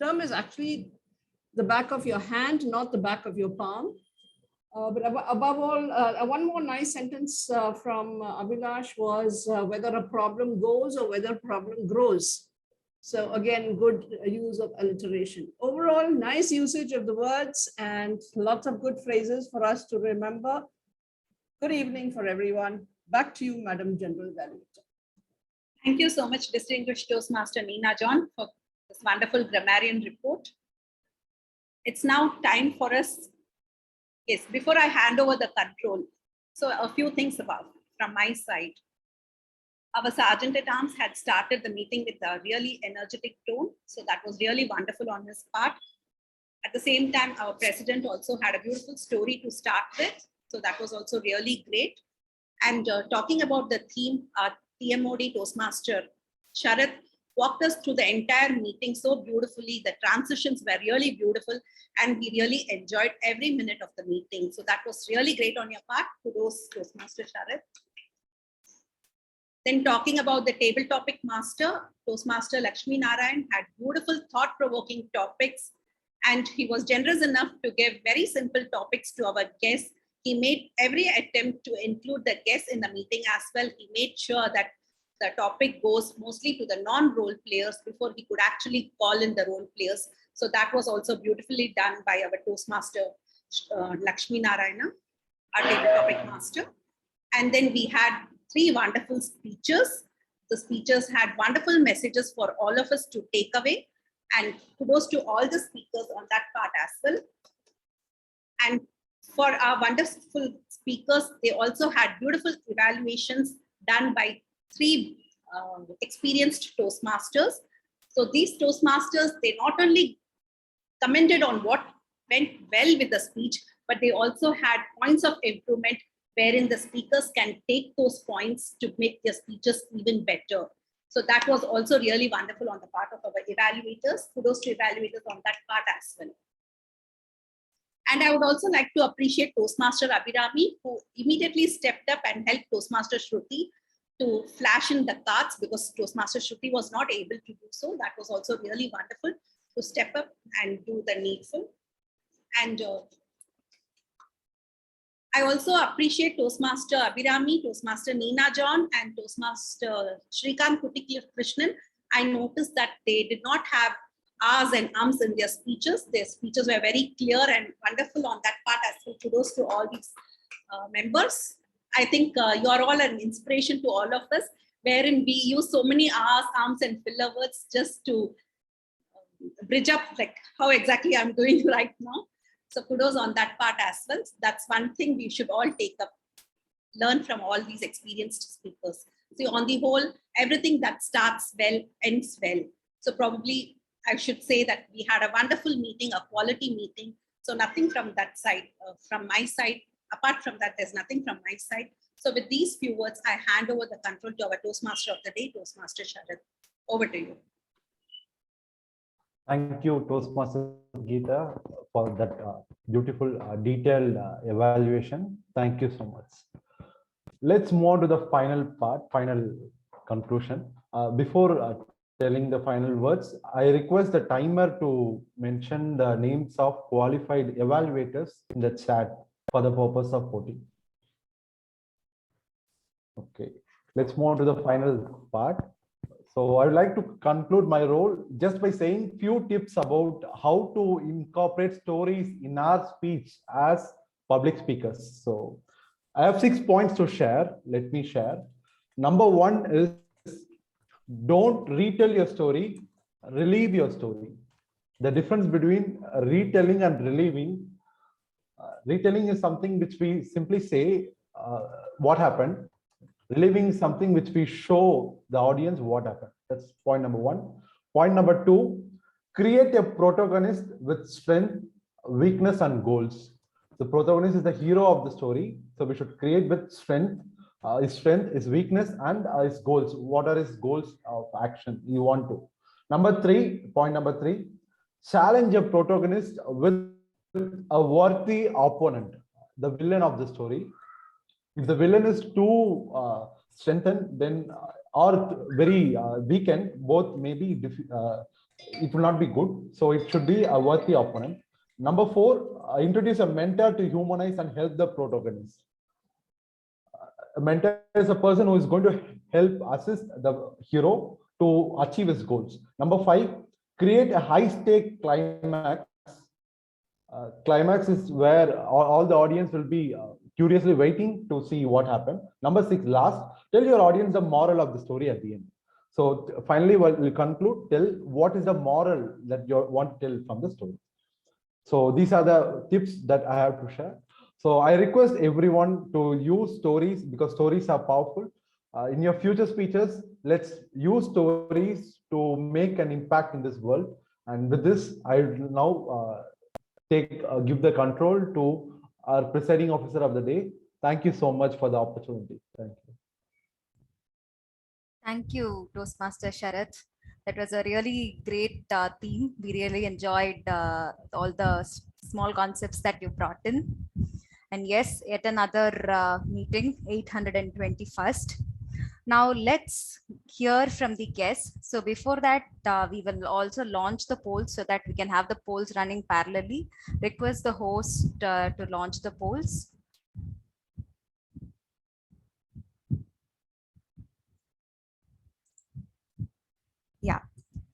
term is actually the back of your hand, not the back of your palm. But above all, one more nice sentence from Abhilash was whether a problem goes or whether a problem grows. So again, good use of alliteration. Overall, nice usage of the words and lots of good phrases for us to remember. Good evening for everyone. Back to you, Madam General Evaluator. Thank you so much, distinguished Toastmaster Neena John, for this wonderful grammarian report. It's now time for us. Yes, before I hand over the control, so a few things from my side. Our Sergeant at Arms had started the meeting with a really energetic tone. So that was really wonderful on his part. At the same time, our President also had a beautiful story to start with. So that was also really great. And talking about the theme, our TMOD Toastmaster Sharath walked us through the entire meeting so beautifully. The transitions were really beautiful and we really enjoyed every minute of the meeting. So that was really great on your part. Kudos, Toastmaster Sharath. Then talking about the table topic master, Toastmaster Lakshmi Narayan had beautiful thought-provoking topics and he was generous enough to give very simple topics to our guests. He made every attempt to include the guests in the meeting as well. He made sure that the topic goes mostly to the non-role players before he could actually call in the role players. So that was also beautifully done by our Toastmaster Lakshmi Narayana, our table topic master. And then we had 3 wonderful speeches. The speeches had wonderful messages for all of us to take away. And kudos to all the speakers on that part as well. And for our wonderful speakers, they also had beautiful evaluations done by 3 experienced Toastmasters. So these Toastmasters, they not only commented on what went well with the speech, but they also had points of improvement wherein the speakers can take those points to make their speeches even better. So that was also really wonderful on the part of our evaluators. Kudos to evaluators on that part as well. And I would also like to appreciate Toastmaster Abhirami, who immediately stepped up and helped Toastmaster Shruti to flash in the cards because Toastmaster Shruti was not able to do so. That was also really wonderful to step up and do the needful. And I also appreciate Toastmaster Abhirami, Toastmaster Neena John, and Toastmaster Shrikant Krishnan. I noticed that they did not have ahs and ums in their speeches. Their speeches were very clear and wonderful on that part as well. Kudos to all these members. I think you are all an inspiration to all of us, wherein we use so many ahs, ums, and filler words just to bridge up like how exactly I'm doing right now. So kudos on that part as well. That's one thing we should all take up, learn from all these experienced speakers. So on the whole, everything that starts well ends well. So probably I should say that we had a wonderful meeting, a quality meeting. So nothing from that side, from my side. Apart from that, there's nothing from my side. So with these few words, I hand over the control to our Toastmaster of the day, Toastmaster Sharath. Over to you. Thank you, Toastmaster Geeta, for that beautiful, detailed evaluation. Thank you so much. Let's move on to the final part, final conclusion. Before telling the final words, I request the timer to mention the names of qualified evaluators in the chat for the purpose of voting. Okay, let's move on to the final part. So I would like to conclude my role just by saying few tips about how to incorporate stories in our speech as public speakers. So I have 6 points to share. Let me share. Number 1 is don't retell your story, relive your story. The difference between retelling and reliving. Retelling is something which we simply say what happened. Reliving is something which we show the audience what happened. That's point number 1. Point number 2, create a protagonist with strength, weakness, and goals. The protagonist is the hero of the story. So we should create with strength, his weakness, and his goals. What are his goals of action you want to? Point number 3, challenge a protagonist with a worthy opponent, the villain of the story. If the villain is too strengthened, then or very weakened, both may be it will not be good. So it should be a worthy opponent. Number 4, introduce a mentor to humanize and help the protagonist. A mentor is a person who is going to help assist the hero to achieve his goals. Number 5, create a high-stake climax. Climax is where all the audience will be curiously waiting to see what happened. Number 6, last, tell your audience the moral of the story at the end. So finally, we'll conclude, tell what is the moral that you want to tell from the story. So these are the tips that I have to share. So I request everyone to use stories because stories are powerful. In your future speeches, let's use stories to make an impact in this world. And with this, I will now give the control to our presiding officer of the day. Thank you so much for the opportunity. Thank you. Thank you, Toastmaster Sharath. That was a really great theme. We really enjoyed all the small concepts that you brought in. And yes, yet another meeting, 821st. Now let's hear from the guests. So before that, we will also launch the polls so that we can have the polls running parallelly. Request the host to launch the polls. Yeah.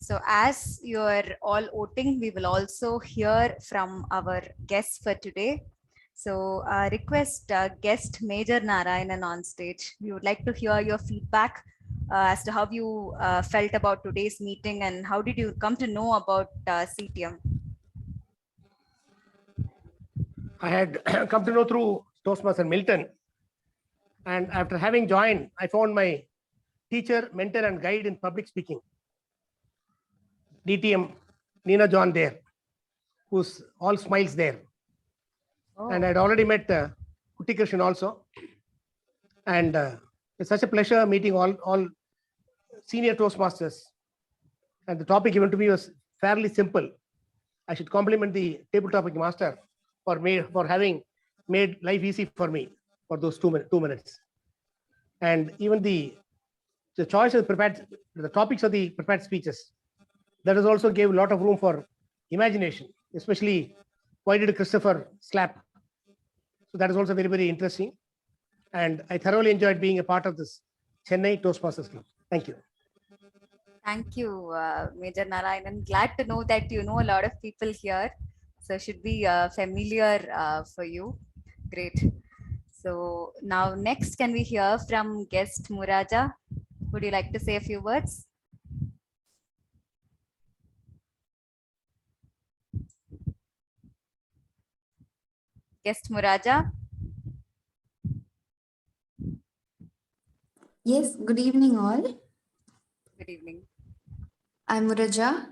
So as you're all voting, we will also hear from our guests for today. So request guest Major Narayanan on stage. We would like to hear your feedback as to how you felt about today's meeting and how did you come to know about CTM? I had come to know through Toastmaster Milton. And after having joined, I found my teacher, mentor, and guide in public speaking, DTM Nina John there, who's all smiles there. Oh. And I'd already met Kuti Krishnan also. And it's such a pleasure meeting all senior Toastmasters. And the topic given to me was fairly simple. I should compliment the table topic master for having made life easy for me for those 2 minutes. And even the choice of the topics of the prepared speeches, that has also gave a lot of room for imagination, especially why did Christopher slap? So that is also very, very interesting. And I thoroughly enjoyed being a part of this Chennai Toastmasters Club. Thank you. Thank you, Major Narayanan. Glad to know that you know a lot of people here. So should be familiar for you. Great. So now next, can we hear from guest Muraja? Would you like to say a few words? Guest Muraja. Yes, good evening all. Good evening. I'm Muraja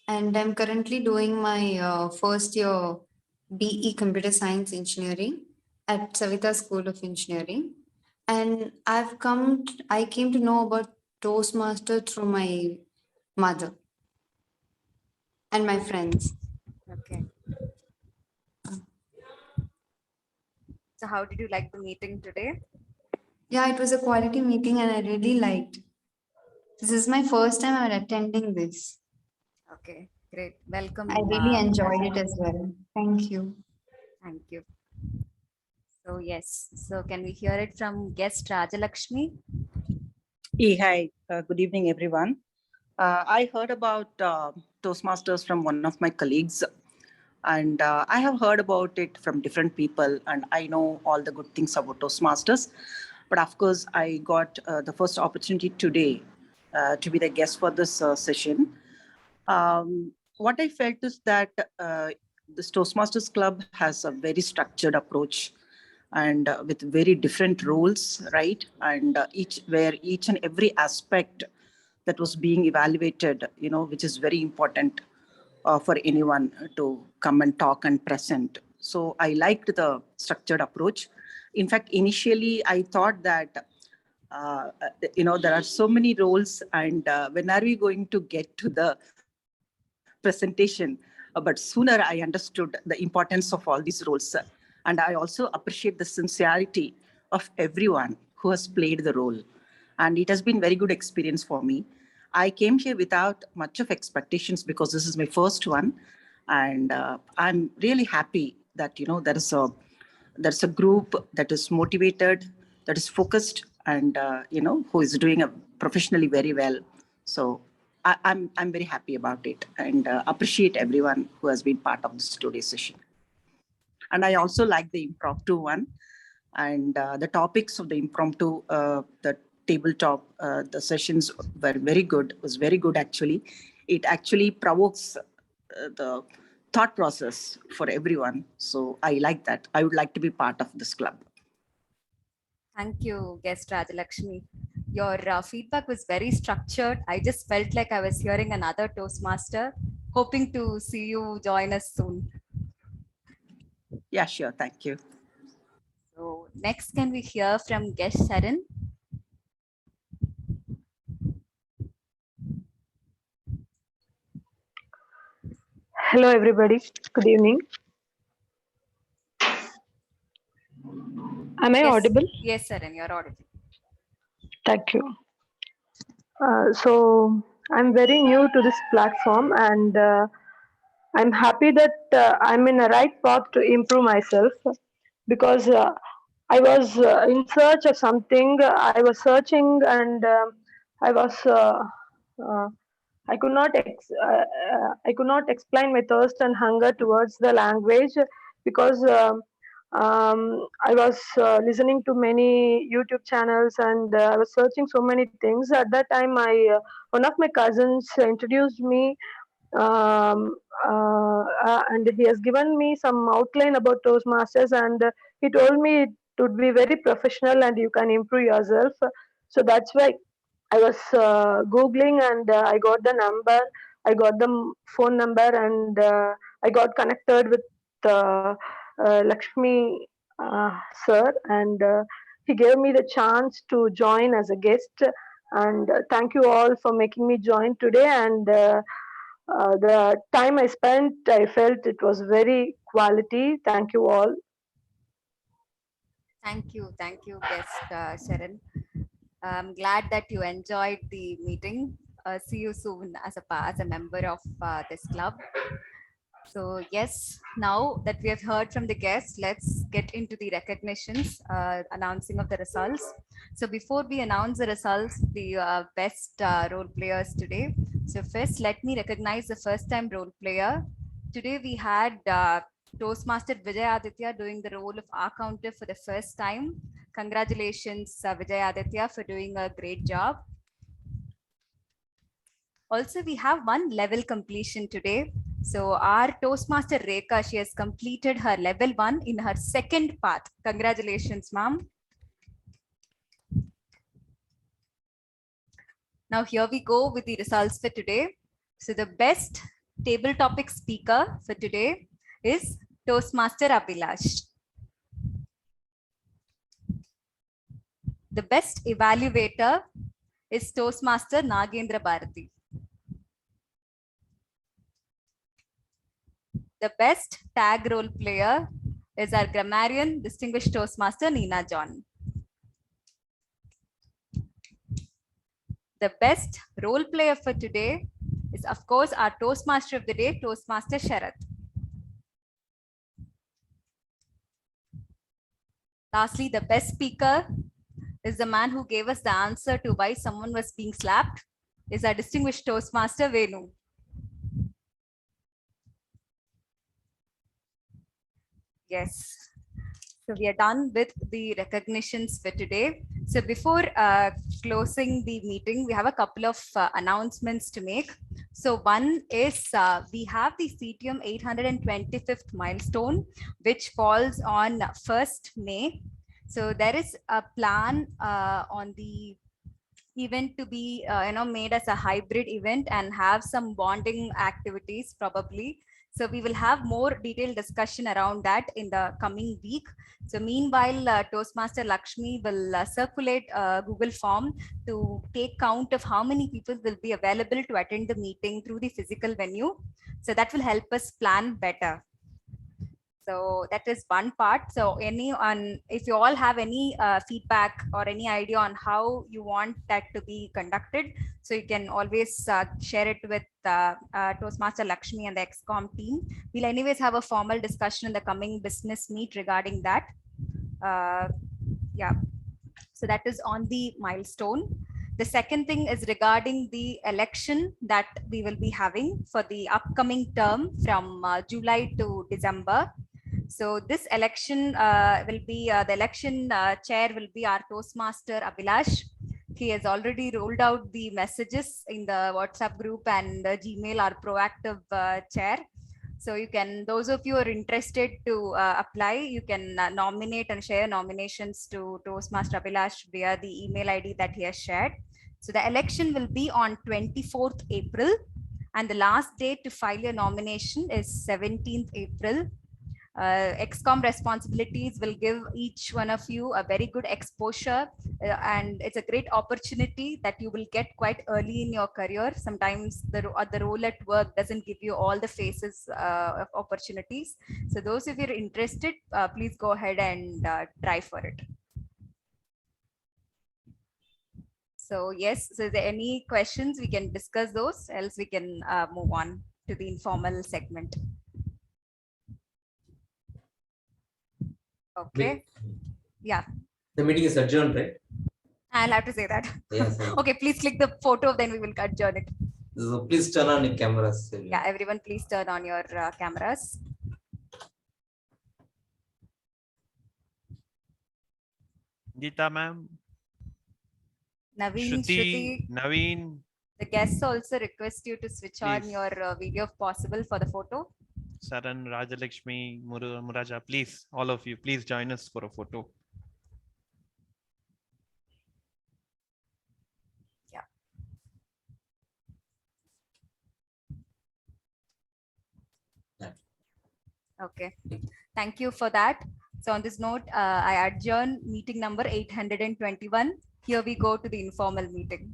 and I'm currently doing my first year BE Computer Science Engineering at Savita School of Engineering. And I came to know about Toastmaster through my mother and my friends. Okay. So how did you like the meeting today? Yeah, it was a quality meeting and I really liked. This is my first time I'm attending this. Okay, great. Welcome. I really enjoyed Muraja. it as well. Thank you. Thank you. So yes, so can we hear it from guest Rajalakshmi? Hey, hi, good evening, everyone. I heard about Toastmasters from one of my colleagues, and I have heard about it from different people, and I know all the good things about Toastmasters. But of course, I got the first opportunity today to be the guest for this session. What I felt is that this Toastmasters Club has a very structured approach and with very different roles, right? And each and every aspect that was being evaluated, which is very important for anyone to come and talk and present. So I liked the structured approach. In fact, initially I thought that, there are so many roles and when are we going to get to the presentation? But sooner I understood the importance of all these roles. And I also appreciate the sincerity of everyone who has played the role. And it has been very good experience for me. I came here without much of expectations because this is my first one. And I'm really happy that, there's a group that is motivated, that is focused and, who is doing professionally very well. So I'm very happy about it and appreciate everyone who has been part of this today's session. And I also like the impromptu one, and the topics of the impromptu, the tabletop, the sessions were very good. Was very good actually. It actually provokes the thought process for everyone. So I like that. I would like to be part of this club. Thank you, guest Rajalakshmi. Your feedback was very structured. I just felt like I was hearing another Toastmaster. Hoping to see you join us soon. Yeah, sure. Thank you. So next, can we hear from guest Sharan? Hello, everybody. Good evening. Am I audible? Yes, Sharan, you're audible. Thank you. So I'm very new to this platform, and I'm happy that I'm in a right path to improve myself, because I was in search of something. I was searching, and I was I could not explain my thirst and hunger towards the language, because I was listening to many YouTube channels, and I was searching so many things. At that time, one of my cousins introduced me, and he has given me some outline about Toastmasters, and he told me it would be very professional and you can improve yourself. So that's why I was Googling, and I got the number, I got the phone number, and I got connected with Lakshmi sir, and he gave me the chance to join as a guest. And thank you all for making me join today. And the time I spent, I felt it was very quality. Thank you all. Thank you, guest Sharan. I'm glad that you enjoyed the meeting. See you soon as a member of this club. So yes, now that we have heard from the guests, let's get into the recognitions, announcing of the results. So before we announce the results, the best role players today. So first, let me recognize the first time role player. Today we had Toastmaster Vijay Aditya doing the role of our counter for the first time. Congratulations, Vijay Aditya, for doing a great job. Also, we have one level completion today. So our Toastmaster Rekha, she has completed her level 1 in her second path. Congratulations, ma'am. Now here we go with the results for today. So the best table topic speaker for today is Toastmaster Abhilash. The best evaluator is Toastmaster Nagendra Bharati. The best tag role player is our grammarian, distinguished Toastmaster Neena John. The best role player for today is, of course, our Toastmaster of the day, Toastmaster Sharath. Lastly, the best speaker is the man who gave us the answer to why someone was being slapped, is our distinguished Toastmaster Venu. Yes. So we are done with the recognitions for today. So before closing the meeting, we have a couple of announcements to make. So one is we have the CTM 825th milestone, which falls on 1st May. So there is a plan on the event to be made as a hybrid event and have some bonding activities probably. So we will have more detailed discussion around that in the coming week. So meanwhile, Toastmaster Lakshmi will circulate a Google form to take count of how many people will be available to attend the meeting through the physical venue. So that will help us plan better. So that is one part. So if you all have any feedback or any idea on how you want that to be conducted, so you can always share it with Toastmaster Lakshmi and the XCOM team. We'll anyways have a formal discussion in the coming business meet regarding that. Yeah. So that is on the milestone. The second thing is regarding the election that we will be having for the upcoming term from July to December. So this election will be, the election chair will be our Toastmaster Abhilash. He has already rolled out the messages in the WhatsApp group and Gmail, our proactive chair. So you can, those of you who are interested to apply, you can nominate and share nominations to Toastmaster Abhilash via the email ID that he has shared. So the election will be on 24th April and the last date to file your nomination is 17th April. XCOM responsibilities will give each one of you a very good exposure and it's a great opportunity that you will get quite early in your career. Sometimes the role at work doesn't give you all the phases of opportunities. So those of you who are interested, please go ahead and try for it. So yes, so is there any questions? We can discuss those, else we can move on to the informal segment. Okay. Yeah. The meeting is adjourned, right? I'll have to say that. Yes. Okay, please click the photo, then we will adjourn it. So please turn on your cameras. Yeah, everyone, please turn on your cameras. Geeta ma'am. Naveen, Shruti, Shruti, Naveen. the guests also request you to switch on Please. your video if possible for the photo. Saran, Rajalakshmi, Muraja, please, all of you, please join us for a photo. Yeah. Okay, thank you for that. So on this note, I adjourn meeting number 821. Here we go to the informal meeting.